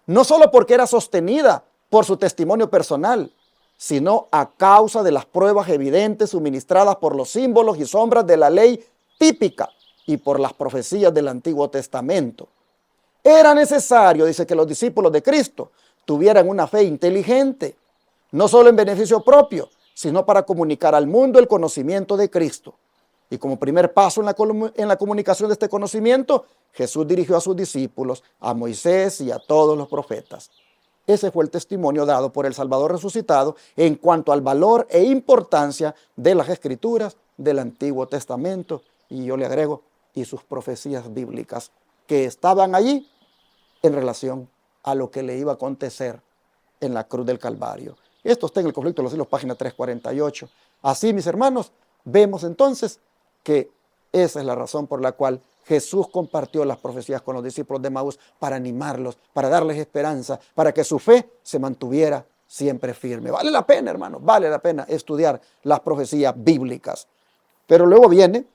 no solo porque era sostenida por su testimonio personal, sino a causa de las pruebas evidentes suministradas por los símbolos y sombras de la ley típica y por las profecías del Antiguo Testamento. Era necesario, dice, que los discípulos de Cristo tuvieran una fe inteligente, no solo en beneficio propio, sino para comunicar al mundo el conocimiento de Cristo. Y como primer paso en la comunicación de este conocimiento, Jesús dirigió a sus discípulos, a Moisés y a todos los profetas. Ese fue el testimonio dado por el Salvador resucitado en cuanto al valor e importancia de las Escrituras del Antiguo Testamento. Y yo le agrego, y sus profecías bíblicas, que estaban allí en relación a lo que le iba a acontecer en la cruz del Calvario. Esto está en el Conflicto de los Siglos, página 348. Así, mis hermanos, vemos entonces que esa es la razón por la cual Jesús compartió las profecías con los discípulos de Emaús para animarlos, para darles esperanza, para que su fe se mantuviera siempre firme. Vale la pena, hermanos, vale la pena estudiar las profecías bíblicas. Pero luego viene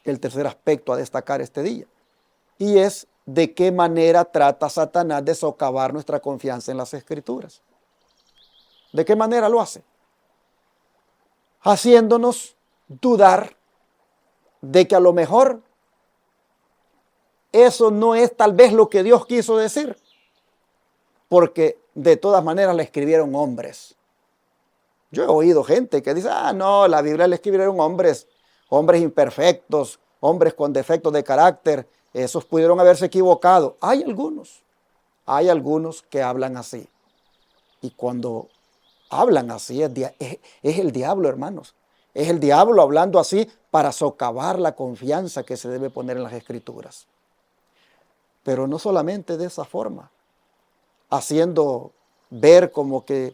el tercer aspecto a destacar este día, y es de qué manera trata Satanás de socavar nuestra confianza en las Escrituras. ¿De qué manera lo hace? Haciéndonos dudar de que a lo mejor eso no es tal vez lo que Dios quiso decir, porque de todas maneras la escribieron hombres. Yo he oído gente que dice, no, la Biblia la escribieron hombres imperfectos, hombres con defectos de carácter, esos pudieron haberse equivocado. Hay algunos que hablan así. Y cuando hablan así es el diablo, hermanos. Es el diablo hablando así para socavar la confianza que se debe poner en las Escrituras. Pero no solamente de esa forma, haciendo ver como que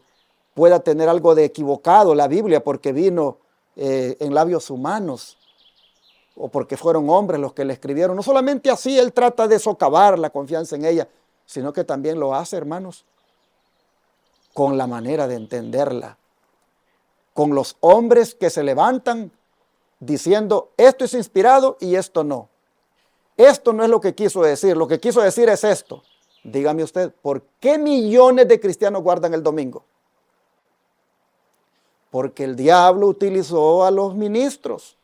pueda tener algo de equivocado la Biblia porque vino en labios humanos o porque fueron hombres los que la escribieron. No solamente así él trata de socavar la confianza en ella, sino que también lo hace, hermanos, con la manera de entenderla, con los hombres que se levantan diciendo esto es inspirado y esto no. Esto no es lo que quiso decir, lo que quiso decir es esto. Dígame usted, ¿por qué millones de cristianos guardan el domingo? Porque el diablo utilizó a los ministros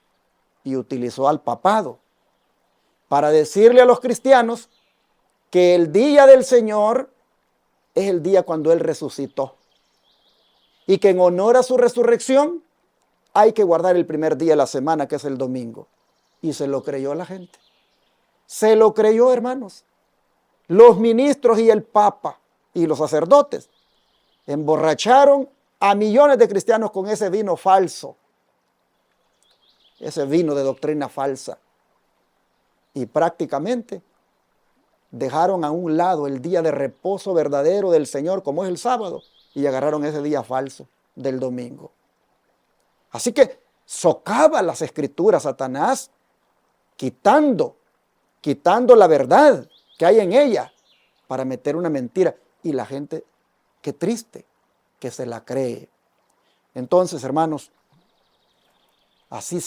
y utilizó al papado para decirle a los cristianos que el día del Señor es el día cuando Él resucitó y que en honor a su resurrección hay que guardar el primer día de la semana, que es el domingo. Y se lo creyó la gente. Se lo creyó, hermanos. Los ministros y el papa y los sacerdotes emborracharon a millones de cristianos con ese vino falso, ese vino de doctrina falsa. Y prácticamente dejaron a un lado el día de reposo verdadero del Señor, como es el sábado, y agarraron ese día falso del domingo. Así que socava las Escrituras Satanás quitando la verdad que hay en ella para meter una mentira. Y la gente, qué triste, que se la cree. Entonces, hermanos, así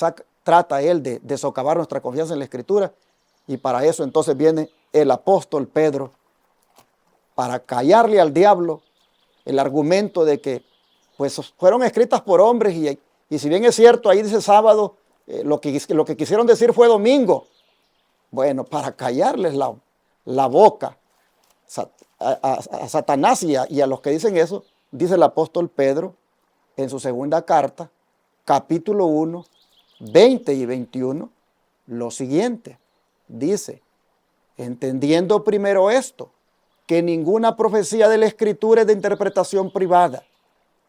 trata él de socavar nuestra confianza en la Escritura. Y para eso entonces viene el apóstol Pedro, para callarle al diablo el argumento de que pues fueron escritas por hombres y si bien es cierto, ahí dice sábado, lo que quisieron decir fue domingo. Bueno, para callarles la boca a Satanás y a los que dicen eso, dice el apóstol Pedro en su segunda carta, capítulo 1, 20 y 21, lo siguiente. Dice, entendiendo primero esto, que ninguna profecía de la Escritura es de interpretación privada,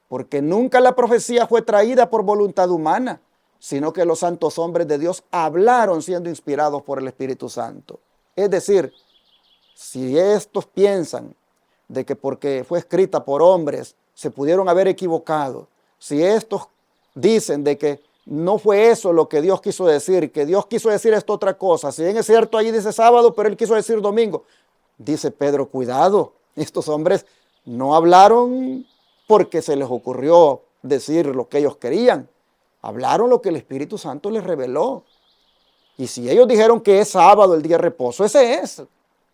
porque nunca la profecía fue traída por voluntad humana, sino que los santos hombres de Dios hablaron siendo inspirados por el Espíritu Santo. Es decir, si estos piensan de que porque fue escrita por hombres se pudieron haber equivocado, si estos dicen de que no fue eso lo que Dios quiso decir, que Dios quiso decir esto otra cosa, si bien es cierto ahí dice sábado, pero Él quiso decir domingo, dice Pedro, cuidado, estos hombres no hablaron porque se les ocurrió decir lo que ellos querían, hablaron lo que el Espíritu Santo les reveló. Y si ellos dijeron que es sábado el día de reposo, ese es.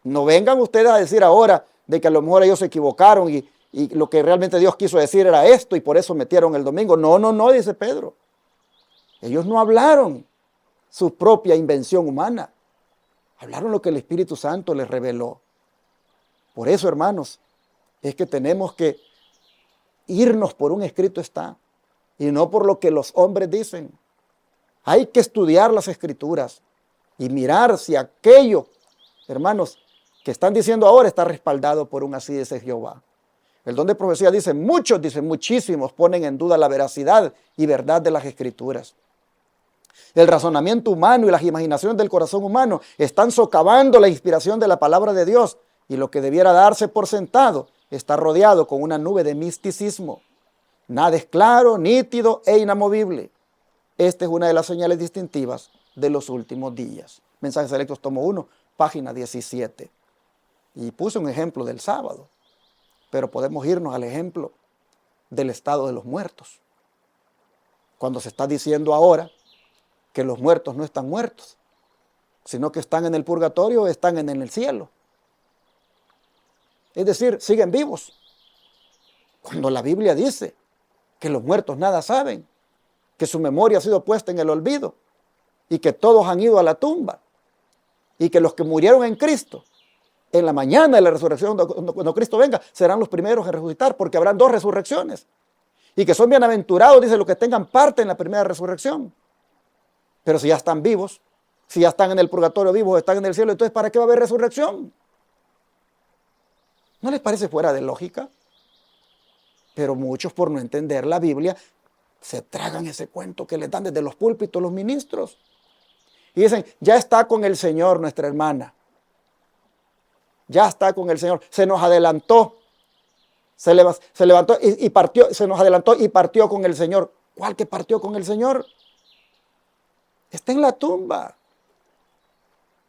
No vengan ustedes a decir ahora de que a lo mejor ellos se equivocaron y lo que realmente Dios quiso decir era esto y por eso metieron el domingo. No, dice Pedro. Ellos no hablaron su propia invención humana. Hablaron lo que el Espíritu Santo les reveló. Por eso, hermanos, es que tenemos que irnos por un escrito está y no por lo que los hombres dicen. Hay que estudiar las Escrituras y mirar si aquello, hermanos, que están diciendo ahora está respaldado por un así dice Jehová. El don de profecía dice, muchos, dicen muchísimos, ponen en duda la veracidad y verdad de las Escrituras. El razonamiento humano y las imaginaciones del corazón humano están socavando la inspiración de la palabra de Dios y lo que debiera darse por sentado está rodeado con una nube de misticismo. Nada es claro, nítido e inamovible. Esta es una de las señales distintivas de los últimos días. Mensajes Selectos, tomo 1, página 17. Y puse un ejemplo del sábado, pero podemos irnos al ejemplo del estado de los muertos. Cuando se está diciendo ahora que los muertos no están muertos, sino que están en el purgatorio o están en el cielo. Es decir, siguen vivos. Cuando la Biblia dice que los muertos nada saben, que su memoria ha sido puesta en el olvido y que todos han ido a la tumba y que los que murieron en Cristo, en la mañana de la resurrección, cuando Cristo venga, serán los primeros en resucitar porque habrán dos resurrecciones y que son bienaventurados, dice, los que tengan parte en la primera resurrección. Pero si ya están vivos, si ya están en el purgatorio vivos, están en el cielo, entonces ¿para qué va a haber resurrección? ¿No les parece fuera de lógica? Pero muchos, por no entender la Biblia, se tragan ese cuento que les dan desde los púlpitos los ministros. Y dicen, ya está con el Señor nuestra hermana. Ya está con el Señor. Se nos adelantó. Se levantó y partió. Se nos adelantó y partió con el Señor. ¿Cuál que partió con el Señor? Está en la tumba.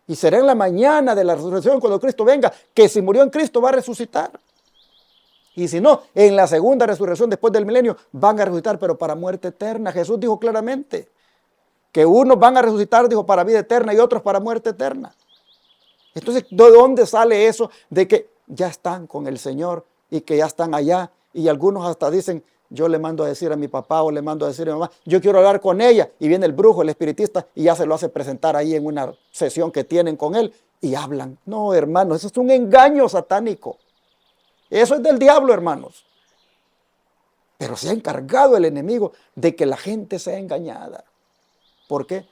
Y será en la mañana de la resurrección cuando Cristo venga, que si murió en Cristo va a resucitar. Y si no, en la segunda resurrección después del milenio van a resucitar, pero para muerte eterna. Jesús dijo claramente que unos van a resucitar, dijo, para vida eterna y otros para muerte eterna. Entonces, ¿de dónde sale eso de que ya están con el Señor y que ya están allá? Y algunos hasta dicen, yo le mando a decir a mi papá o le mando a decir a mi mamá, yo quiero hablar con ella. Y viene el brujo, el espiritista, y ya se lo hace presentar ahí en una sesión que tienen con él y hablan. No, hermanos, eso es un engaño satánico. Eso es del diablo, hermanos. Pero se ha encargado el enemigo de que la gente sea engañada. ¿Por qué?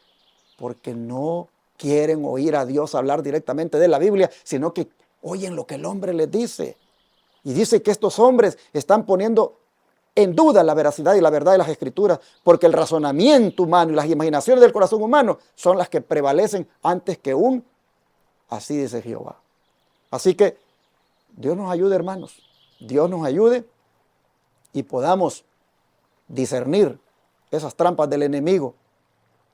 Porque no quieren oír a Dios hablar directamente de la Biblia, sino que oyen lo que el hombre les dice. Y dice que estos hombres están poniendo en duda la veracidad y la verdad de las Escrituras, porque el razonamiento humano y las imaginaciones del corazón humano son las que prevalecen antes que un así dice Jehová. Así que Dios nos ayude, hermanos. Dios nos ayude y podamos discernir esas trampas del enemigo.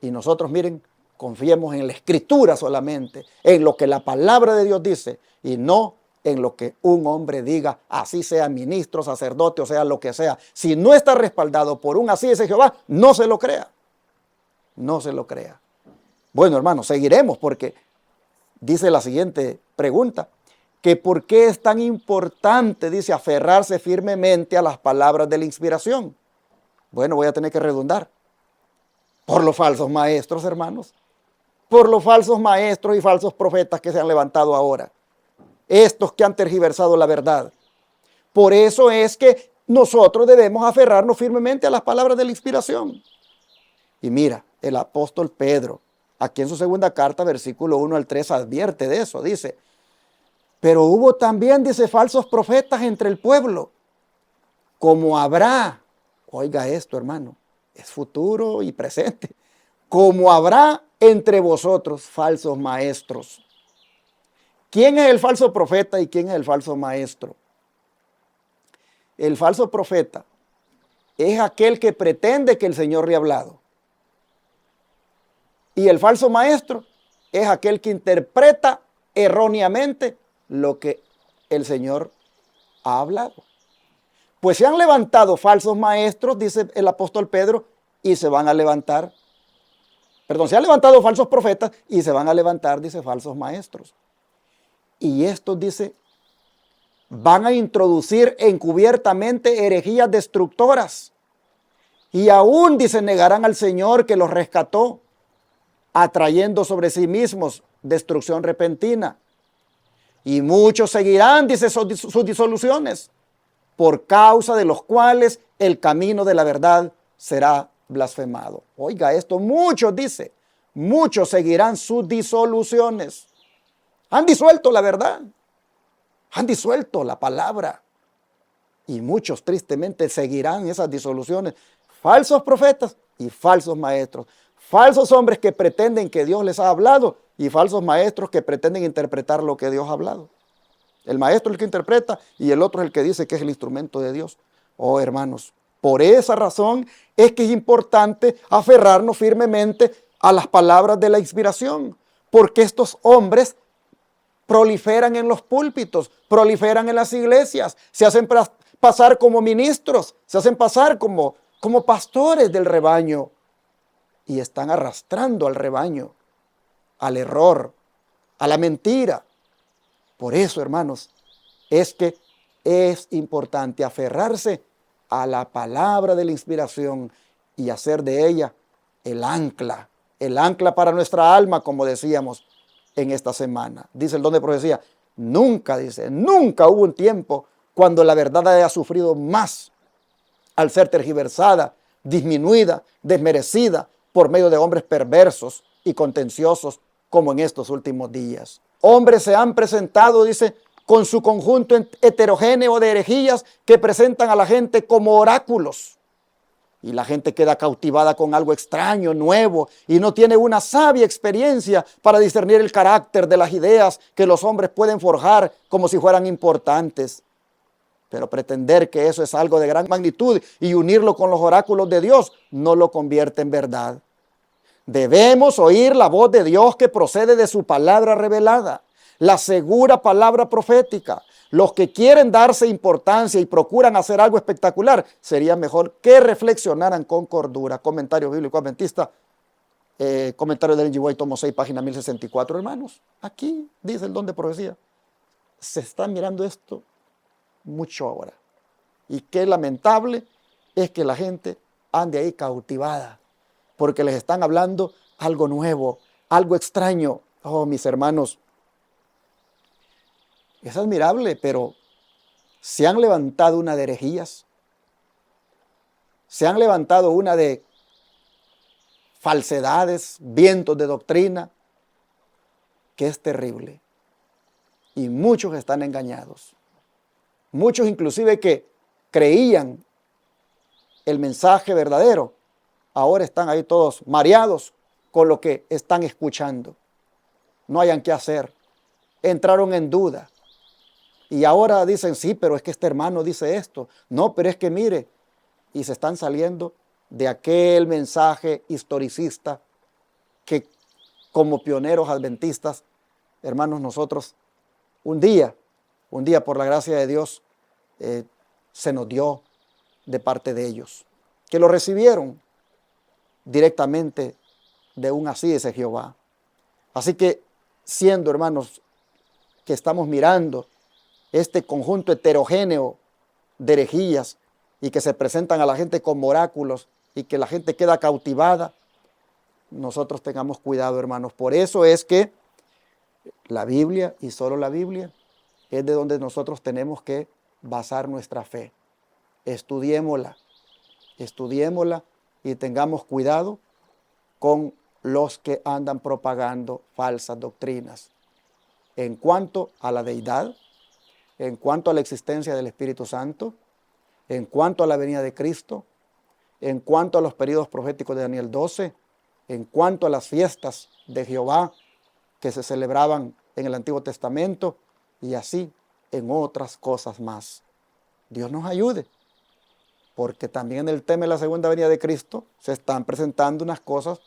Y nosotros, miren, Confiemos en la Escritura solamente, en lo que la palabra de Dios dice y no en lo que un hombre diga, así sea ministro, sacerdote o sea lo que sea. Si no está respaldado por un así dice Jehová, no se lo crea. No se lo crea. Bueno, hermanos, seguiremos porque dice la siguiente pregunta, que por qué es tan importante, dice, aferrarse firmemente a las palabras de la inspiración. Bueno, voy a tener que redundar. Por los falsos maestros, hermanos. Por los falsos maestros y falsos profetas que se han levantado ahora. Estos que han tergiversado la verdad. Por eso es que nosotros debemos aferrarnos firmemente a las palabras de la inspiración. Y mira, el apóstol Pedro, aquí en su segunda carta, versículo 1 al 3, advierte de eso. Dice, pero hubo también, dice, falsos profetas entre el pueblo, como habrá, oiga esto, hermano, es futuro y presente, como habrá entre vosotros falsos maestros. ¿Quién es el falso profeta y quién es el falso maestro? El falso profeta es aquel que pretende que el Señor le ha hablado. Y el falso maestro es aquel que interpreta erróneamente lo que el Señor ha hablado. Pues se han levantado falsos maestros, dice el apóstol Pedro, y se van a levantar. Perdón, se han levantado falsos profetas y se van a levantar, dice, falsos maestros. Y estos, dice, van a introducir encubiertamente herejías destructoras. Y aún, dice, negarán al Señor que los rescató, atrayendo sobre sí mismos destrucción repentina. Y muchos seguirán, dice, sus disoluciones, por causa de los cuales el camino de la verdad será blasfemado. Oiga esto, muchos, dice, muchos seguirán sus disoluciones. Han disuelto la verdad, han disuelto la palabra. Y muchos tristemente seguirán esas disoluciones. Falsos profetas y falsos maestros. Falsos hombres que pretenden que Dios les ha hablado y falsos maestros que pretenden interpretar lo que Dios ha hablado. El maestro es el que interpreta y el otro es el que dice que es el instrumento de Dios. Oh, hermanos, por esa razón es que es importante aferrarnos firmemente a las palabras de la inspiración, porque estos hombres proliferan en los púlpitos, proliferan en las iglesias, se hacen pasar como ministros, se hacen pasar como pastores del rebaño y están arrastrando al rebaño al error, a la mentira. Por eso, hermanos, es que es importante aferrarse a la palabra de la inspiración y hacer de ella el ancla para nuestra alma, como decíamos en esta semana. Dice el don de profecía, nunca hubo un tiempo cuando la verdad haya sufrido más al ser tergiversada, disminuida, desmerecida por medio de hombres perversos y contenciosos como en estos últimos días. Hombres se han presentado, dice, con su conjunto heterogéneo de herejías que presentan a la gente como oráculos. Y la gente queda cautivada con algo extraño, nuevo, y no tiene una sabia experiencia para discernir el carácter de las ideas que los hombres pueden forjar como si fueran importantes. Pero pretender que eso es algo de gran magnitud y unirlo con los oráculos de Dios no lo convierte en verdad. Debemos oír la voz de Dios que procede de su palabra revelada, la segura palabra profética. Los que quieren darse importancia y procuran hacer algo espectacular, sería mejor que reflexionaran con cordura. Comentario bíblico adventista, comentario del G. White, tomo 6, página 1064, hermanos. Aquí dice el don de profecía. Se está mirando esto mucho ahora. Y qué lamentable es que la gente ande ahí cautivada, porque les están hablando algo nuevo, algo extraño. Oh, mis hermanos, es admirable, pero se han levantado una de herejías, se han levantado una de falsedades, vientos de doctrina, que es terrible. Y muchos están engañados. Muchos inclusive que creían el mensaje verdadero, ahora están ahí todos mareados con lo que están escuchando. No hayan qué hacer. Entraron en duda. Y ahora dicen, sí, pero es que este hermano dice esto. No, pero es que mire. Y se están saliendo de aquel mensaje historicista que como pioneros adventistas, hermanos, nosotros un día por la gracia de Dios, se nos dio de parte de ellos, que lo recibieron directamente de un así dice Jehová. Así que siendo, hermanos, que estamos mirando este conjunto heterogéneo de herejías y que se presentan a la gente como oráculos y que la gente queda cautivada, nosotros tengamos cuidado, hermanos. Por eso es que la Biblia y solo la Biblia es de donde nosotros tenemos que basar nuestra fe. Estudiémosla y tengamos cuidado con los que andan propagando falsas doctrinas en cuanto a la deidad, en cuanto a la existencia del Espíritu Santo, en cuanto a la venida de Cristo, en cuanto a los periodos proféticos de Daniel 12, en cuanto a las fiestas de Jehová que se celebraban en el Antiguo Testamento y así en otras cosas más. Dios nos ayude, porque también en el tema de la segunda venida de Cristo se están presentando unas cosas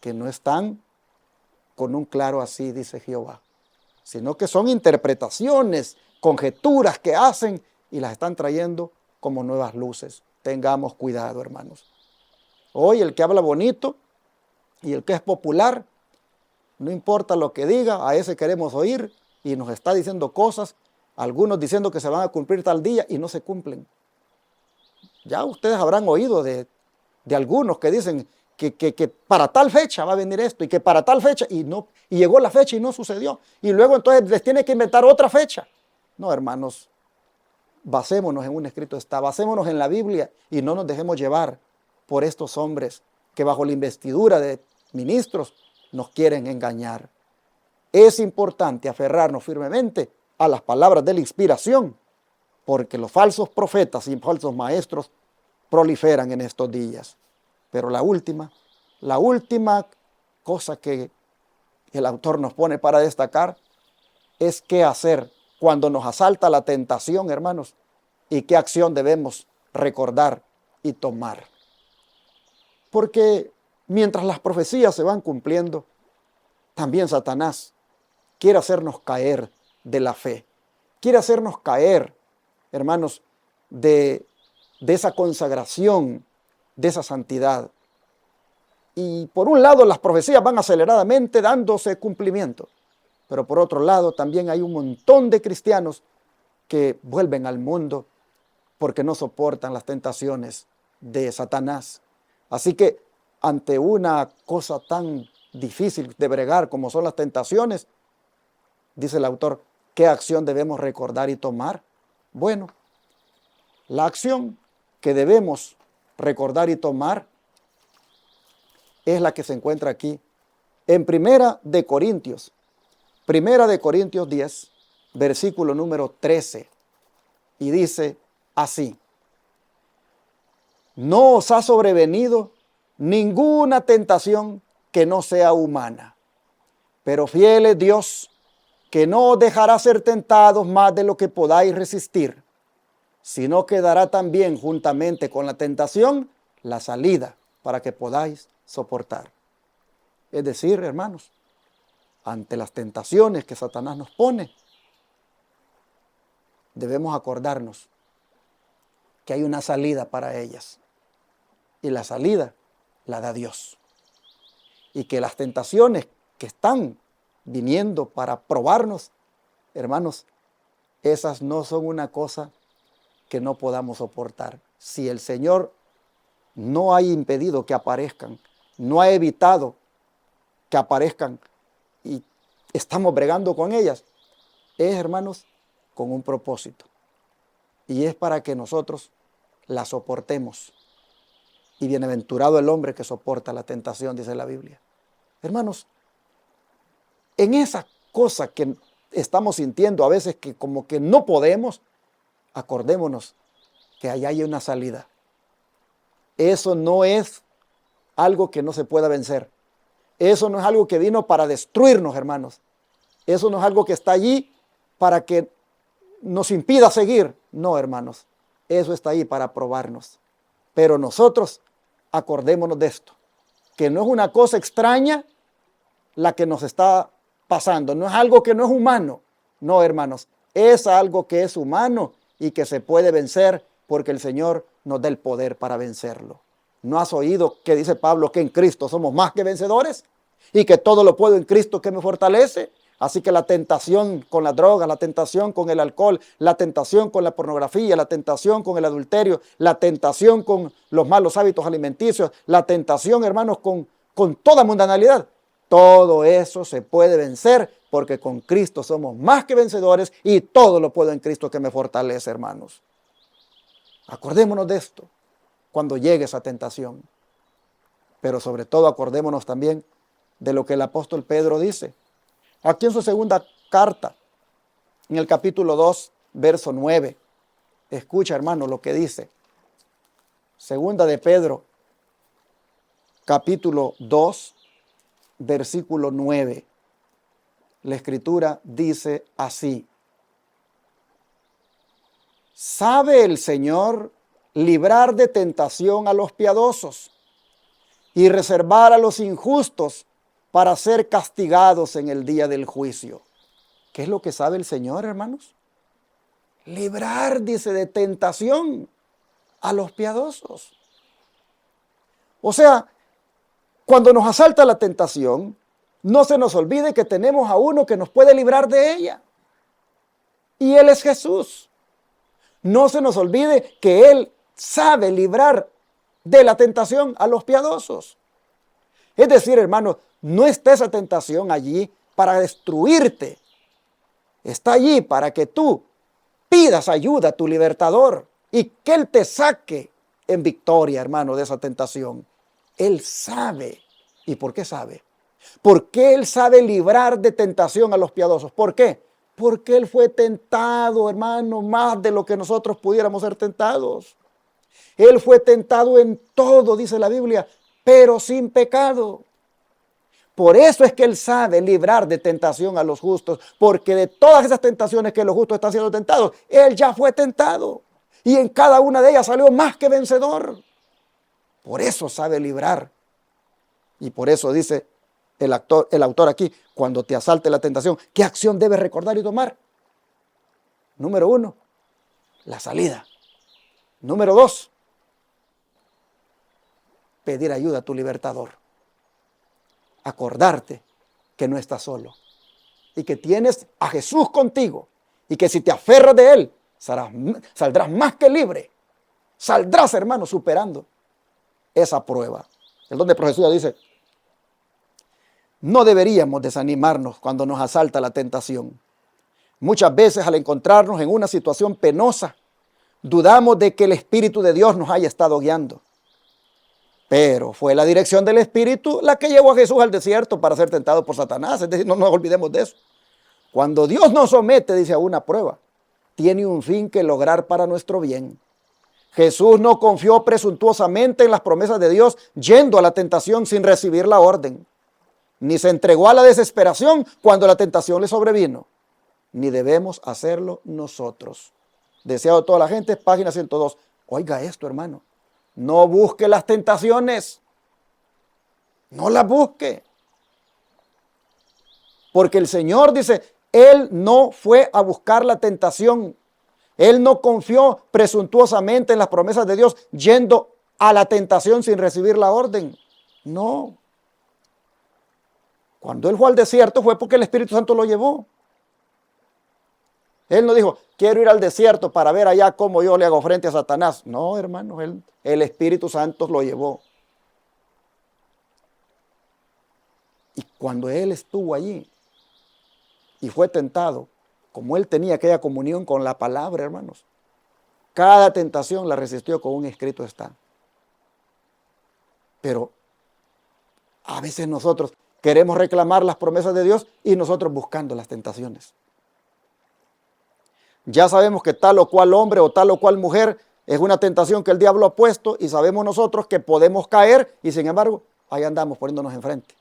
que no están con un claro así dice Jehová, sino que son interpretaciones, conjeturas que hacen y las están trayendo como nuevas luces. Tengamos cuidado, hermanos. Hoy el que habla bonito y el que es popular, no importa lo que diga, a ese queremos oír y nos está diciendo cosas, algunos diciendo que se van a cumplir tal día y no se cumplen. Ya ustedes habrán oído de algunos que dicen que para tal fecha va a venir esto y que para tal fecha y llegó la fecha y no sucedió. Y luego entonces les tiene que inventar otra fecha. No, hermanos, basémonos en un escrito está, basémonos en la Biblia y no nos dejemos llevar por estos hombres que bajo la investidura de ministros nos quieren engañar. Es importante aferrarnos firmemente a las palabras de la inspiración, porque los falsos profetas y falsos maestros proliferan en estos días. Pero la última cosa que el autor nos pone para destacar es qué hacer cuando nos asalta la tentación, hermanos, y qué acción debemos recordar y tomar. Porque mientras las profecías se van cumpliendo, también Satanás quiere hacernos caer de la fe. Quiere hacernos caer, hermanos, de esa consagración, de esa santidad. Y por un lado las profecías van aceleradamente dándose cumplimiento, pero por otro lado también hay un montón de cristianos que vuelven al mundo porque no soportan las tentaciones de Satanás. Así que ante una cosa tan difícil de bregar como son las tentaciones, dice el autor, ¿qué acción debemos recordar y tomar? Bueno, la acción que debemos recordar y tomar es la que se encuentra aquí en Primera de Corintios 10, versículo número 13, y dice así: no os ha sobrevenido ninguna tentación que no sea humana, pero fiel es Dios, que no os dejará ser tentados más de lo que podáis resistir, sino que dará también juntamente con la tentación la salida para que podáis soportar. Es decir, hermanos, ante las tentaciones que Satanás nos pone, debemos acordarnos que hay una salida para ellas. Y la salida la da Dios. Y que las tentaciones que están viniendo para probarnos, hermanos, esas no son una cosa que no podamos soportar. Si el Señor no ha impedido que aparezcan, no ha evitado que aparezcan y estamos bregando con ellas, es, hermanos, con un propósito. Y es para que nosotros la soportemos. Y bienaventurado el hombre que soporta la tentación, dice la Biblia. Hermanos, en esa cosa que estamos sintiendo a veces que como que no podemos, acordémonos que allá hay una salida. Eso no es algo que no se pueda vencer. Eso no es algo que vino para destruirnos, hermanos. Eso no es algo que está allí para que nos impida seguir. No, hermanos. Eso está ahí para probarnos. Pero nosotros acordémonos de esto, que no es una cosa extraña la que nos está pasando. No es algo que no es humano. No, hermanos, es algo que es humano y que se puede vencer porque el Señor nos da el poder para vencerlo. ¿No has oído que dice Pablo que en Cristo somos más que vencedores? Y que todo lo puedo en Cristo que me fortalece. Así que la tentación con la droga, la tentación con el alcohol, la tentación con la pornografía, la tentación con el adulterio, la tentación con los malos hábitos alimenticios, la tentación, hermanos, con toda mundanalidad. Todo eso se puede vencer porque con Cristo somos más que vencedores y todo lo puedo en Cristo que me fortalece, hermanos. Acordémonos de esto cuando llegue esa tentación. Pero sobre todo acordémonos también de lo que el apóstol Pedro dice. Aquí en su segunda carta, en el capítulo 2, verso 9. Escucha, hermano, lo que dice. Segunda de Pedro, capítulo 2, versículo 9. La Escritura dice así. ¿Sabe el Señor librar de tentación a los piadosos y reservar a los injustos para ser castigados en el día del juicio? ¿Qué es lo que sabe el Señor, hermanos? Librar, dice, de tentación a los piadosos. O sea, cuando nos asalta la tentación, no se nos olvide que tenemos a uno que nos puede librar de ella. Y Él es Jesús. No se nos olvide que Él sabe librar de la tentación a los piadosos. Es decir, hermanos, no está esa tentación allí para destruirte. Está allí para que tú pidas ayuda a tu libertador y que Él te saque en victoria, hermano, de esa tentación. Él sabe. ¿Y por qué sabe? Porque Él sabe librar de tentación a los piadosos. ¿Por qué? Porque Él fue tentado, hermano, más de lo que nosotros pudiéramos ser tentados. Él fue tentado en todo, dice la Biblia, pero sin pecado. Por eso es que Él sabe librar de tentación a los justos, porque de todas esas tentaciones que los justos están siendo tentados, Él ya fue tentado. Y en cada una de ellas salió más que vencedor. Por eso sabe librar. Y por eso dice el autor aquí, cuando te asalte la tentación, ¿qué acción debes recordar y tomar? Número 1, la salida. Número 2, pedir ayuda a tu libertador. Acordarte que no estás solo y que tienes a Jesús contigo y que si te aferras de Él, saldrás más que libre. Saldrás, hermano, superando esa prueba. El don de profecía dice, no deberíamos desanimarnos cuando nos asalta la tentación. Muchas veces al encontrarnos en una situación penosa, dudamos de que el Espíritu de Dios nos haya estado guiando. Pero fue la dirección del Espíritu la que llevó a Jesús al desierto para ser tentado por Satanás. Es decir, no nos olvidemos de eso. Cuando Dios nos somete, dice, a una prueba, tiene un fin que lograr para nuestro bien. Jesús no confió presuntuosamente en las promesas de Dios, yendo a la tentación sin recibir la orden. Ni se entregó a la desesperación cuando la tentación le sobrevino. Ni debemos hacerlo nosotros. Deseado de toda la gente, página 102. Oiga esto, hermano. No busque las tentaciones. No las busque. Porque el Señor dice, Él no fue a buscar la tentación. Él no confió presuntuosamente en las promesas de Dios, yendo a la tentación sin recibir la orden. No. Cuando Él fue al desierto fue porque el Espíritu Santo lo llevó. Él no dijo, quiero ir al desierto para ver allá cómo yo le hago frente a Satanás. No, hermano, el Espíritu Santo lo llevó. Y cuando Él estuvo allí y fue tentado, como Él tenía aquella comunión con la palabra, hermanos, cada tentación la resistió con un escrito está. Pero a veces nosotros queremos reclamar las promesas de Dios y nosotros buscando las tentaciones. Ya sabemos que tal o cual hombre o tal o cual mujer es una tentación que el diablo ha puesto y sabemos nosotros que podemos caer y sin embargo ahí andamos poniéndonos enfrente.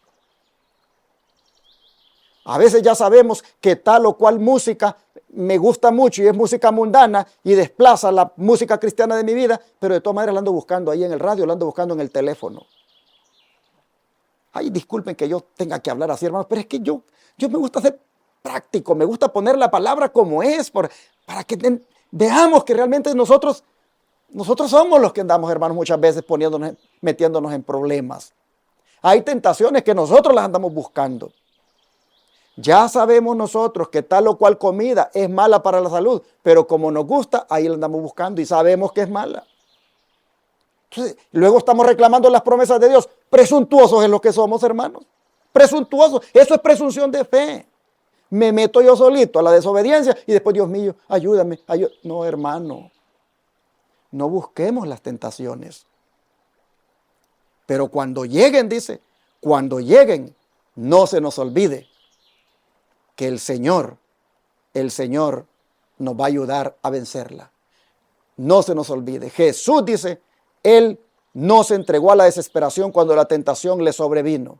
A veces ya sabemos que tal o cual música me gusta mucho y es música mundana y desplaza la música cristiana de mi vida, pero de todas maneras la ando buscando ahí en el radio, la ando buscando en el teléfono. Ay, disculpen que yo tenga que hablar así, hermanos, pero es que yo me gusta ser práctico, me gusta poner la palabra como es, para que veamos que realmente nosotros somos los que andamos, hermanos, muchas veces metiéndonos en problemas. Hay tentaciones que nosotros las andamos buscando. Ya sabemos nosotros que tal o cual comida es mala para la salud, pero como nos gusta, ahí la andamos buscando y sabemos que es mala. Entonces, luego estamos reclamando las promesas de Dios. Presuntuosos es lo que somos, hermanos. Presuntuosos. Eso es presunción de fe. Me meto yo solito a la desobediencia y después, Dios mío, ayúdame. No, hermano. No busquemos las tentaciones. Pero cuando lleguen, dice, cuando lleguen, no se nos olvide que el Señor nos va a ayudar a vencerla. No se nos olvide. Jesús dice, Él no se entregó a la desesperación cuando la tentación le sobrevino,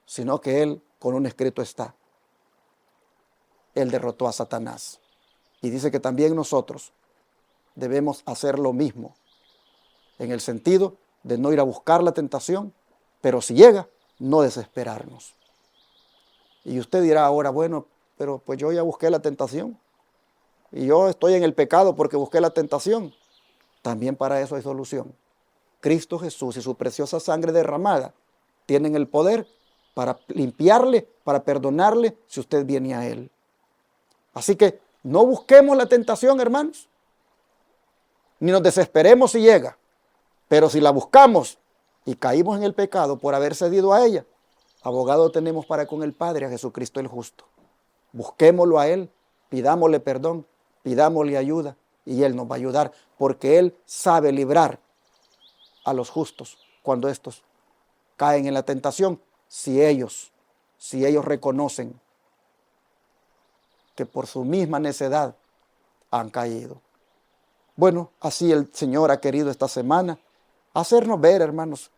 sino que Él, con un escrito está, Él derrotó a Satanás. Y dice que también nosotros debemos hacer lo mismo, en el sentido de no ir a buscar la tentación, pero si llega, no desesperarnos. Y usted dirá ahora, bueno, pero pues yo ya busqué la tentación, y yo estoy en el pecado porque busqué la tentación. También para eso hay solución. Cristo Jesús y su preciosa sangre derramada tienen el poder para limpiarle, para perdonarle si usted viene a Él. Así que no busquemos la tentación, hermanos, ni nos desesperemos si llega, pero si la buscamos y caímos en el pecado por haber cedido a ella, abogado tenemos para con el Padre, a Jesucristo el justo. Busquémoslo a Él, pidámosle perdón, pidámosle ayuda y Él nos va a ayudar, porque Él sabe librar a los justos cuando estos caen en la tentación, si ellos reconocen que por su misma necedad han caído. Bueno, así el Señor ha querido esta semana hacernos ver, hermanos.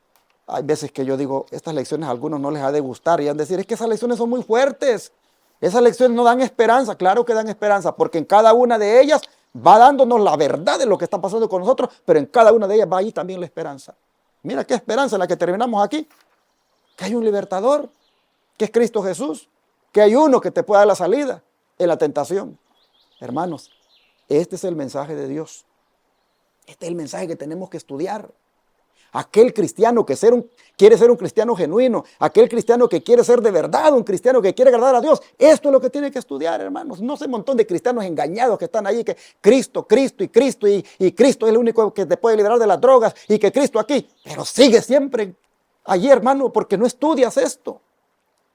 Hay veces que yo digo, estas lecciones a algunos no les ha de gustar y han de decir, es que esas lecciones son muy fuertes. Esas lecciones no dan esperanza. Claro que dan esperanza, porque en cada una de ellas va dándonos la verdad de lo que está pasando con nosotros, pero en cada una de ellas va ahí también la esperanza. Mira qué esperanza en la que terminamos aquí. Que hay un libertador, que es Cristo Jesús, que hay uno que te puede dar la salida en la tentación. Hermanos, este es el mensaje de Dios. Este es el mensaje que tenemos que estudiar. Aquel cristiano que quiere ser un cristiano genuino, aquel cristiano que quiere ser de verdad, un cristiano que quiere agradar a Dios, esto es lo que tiene que estudiar, hermanos. No sé, un montón de cristianos engañados que están ahí, que Cristo y Cristo es el único que te puede liberar de las drogas y que Cristo aquí, pero sigue siempre allí, hermano, porque no estudias esto.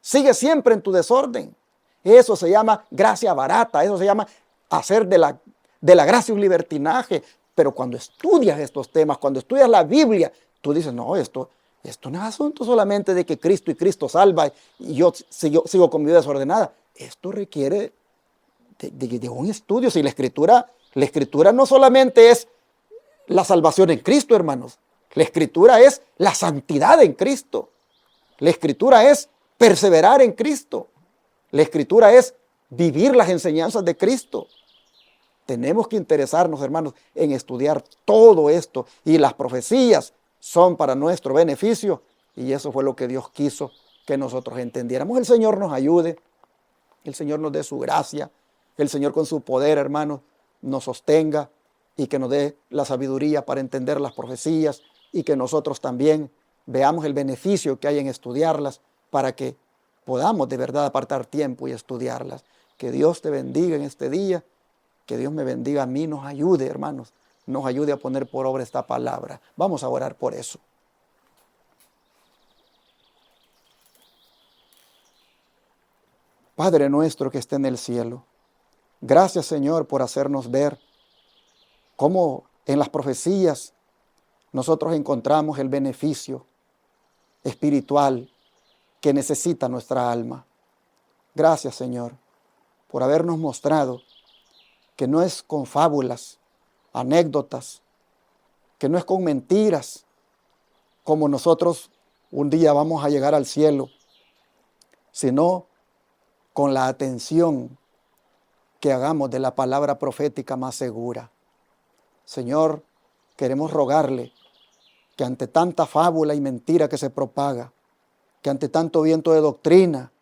Sigue siempre en tu desorden. Eso se llama gracia barata, eso se llama hacer de la gracia un libertinaje. Pero cuando estudias estos temas, cuando estudias la Biblia, tú dices, no, esto no es asunto solamente de que Cristo y Cristo salva y yo sigo con mi vida desordenada. Esto requiere de un estudio. Si la escritura no solamente es la salvación en Cristo, hermanos. La escritura es la santidad en Cristo. La escritura es perseverar en Cristo. La escritura es vivir las enseñanzas de Cristo. Tenemos que interesarnos, hermanos, en estudiar todo esto. Y las profecías son para nuestro beneficio. Y eso fue lo que Dios quiso que nosotros entendiéramos. El Señor nos ayude. El Señor nos dé su gracia. El Señor con su poder, hermanos, nos sostenga. Y que nos dé la sabiduría para entender las profecías. Y que nosotros también veamos el beneficio que hay en estudiarlas. Para que podamos de verdad apartar tiempo y estudiarlas. Que Dios te bendiga en este día. Que Dios me bendiga a mí, nos ayude, hermanos, nos ayude a poner por obra esta palabra. Vamos a orar por eso. Padre nuestro que está en el cielo, gracias, Señor, por hacernos ver cómo en las profecías nosotros encontramos el beneficio espiritual que necesita nuestra alma. Gracias, Señor, por habernos mostrado que no es con fábulas, anécdotas, que no es con mentiras, como nosotros un día vamos a llegar al cielo, sino con la atención que hagamos de la palabra profética más segura. Señor, queremos rogarle que ante tanta fábula y mentira que se propaga, que ante tanto viento de doctrina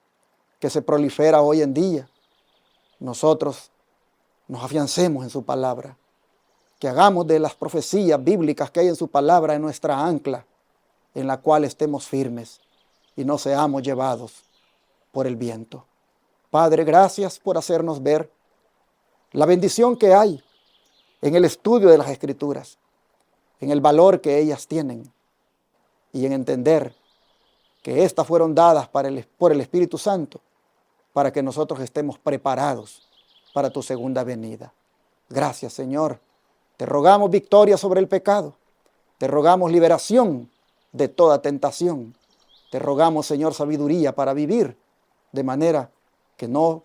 que se prolifera hoy en día, nosotros nos afiancemos en su palabra, que hagamos de las profecías bíblicas que hay en su palabra en nuestra ancla, en la cual estemos firmes y no seamos llevados por el viento. Padre, gracias por hacernos ver la bendición que hay en el estudio de las Escrituras, en el valor que ellas tienen y en entender que éstas fueron dadas por el Espíritu Santo para que nosotros estemos preparados para tu segunda venida. Gracias, Señor. Te rogamos victoria sobre el pecado. Te rogamos liberación de toda tentación. Te rogamos, Señor, sabiduría para vivir de manera que no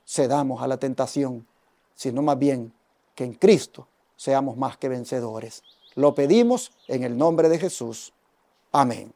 cedamos a la tentación, sino más bien que en Cristo seamos más que vencedores. Lo pedimos en el nombre de Jesús. Amén.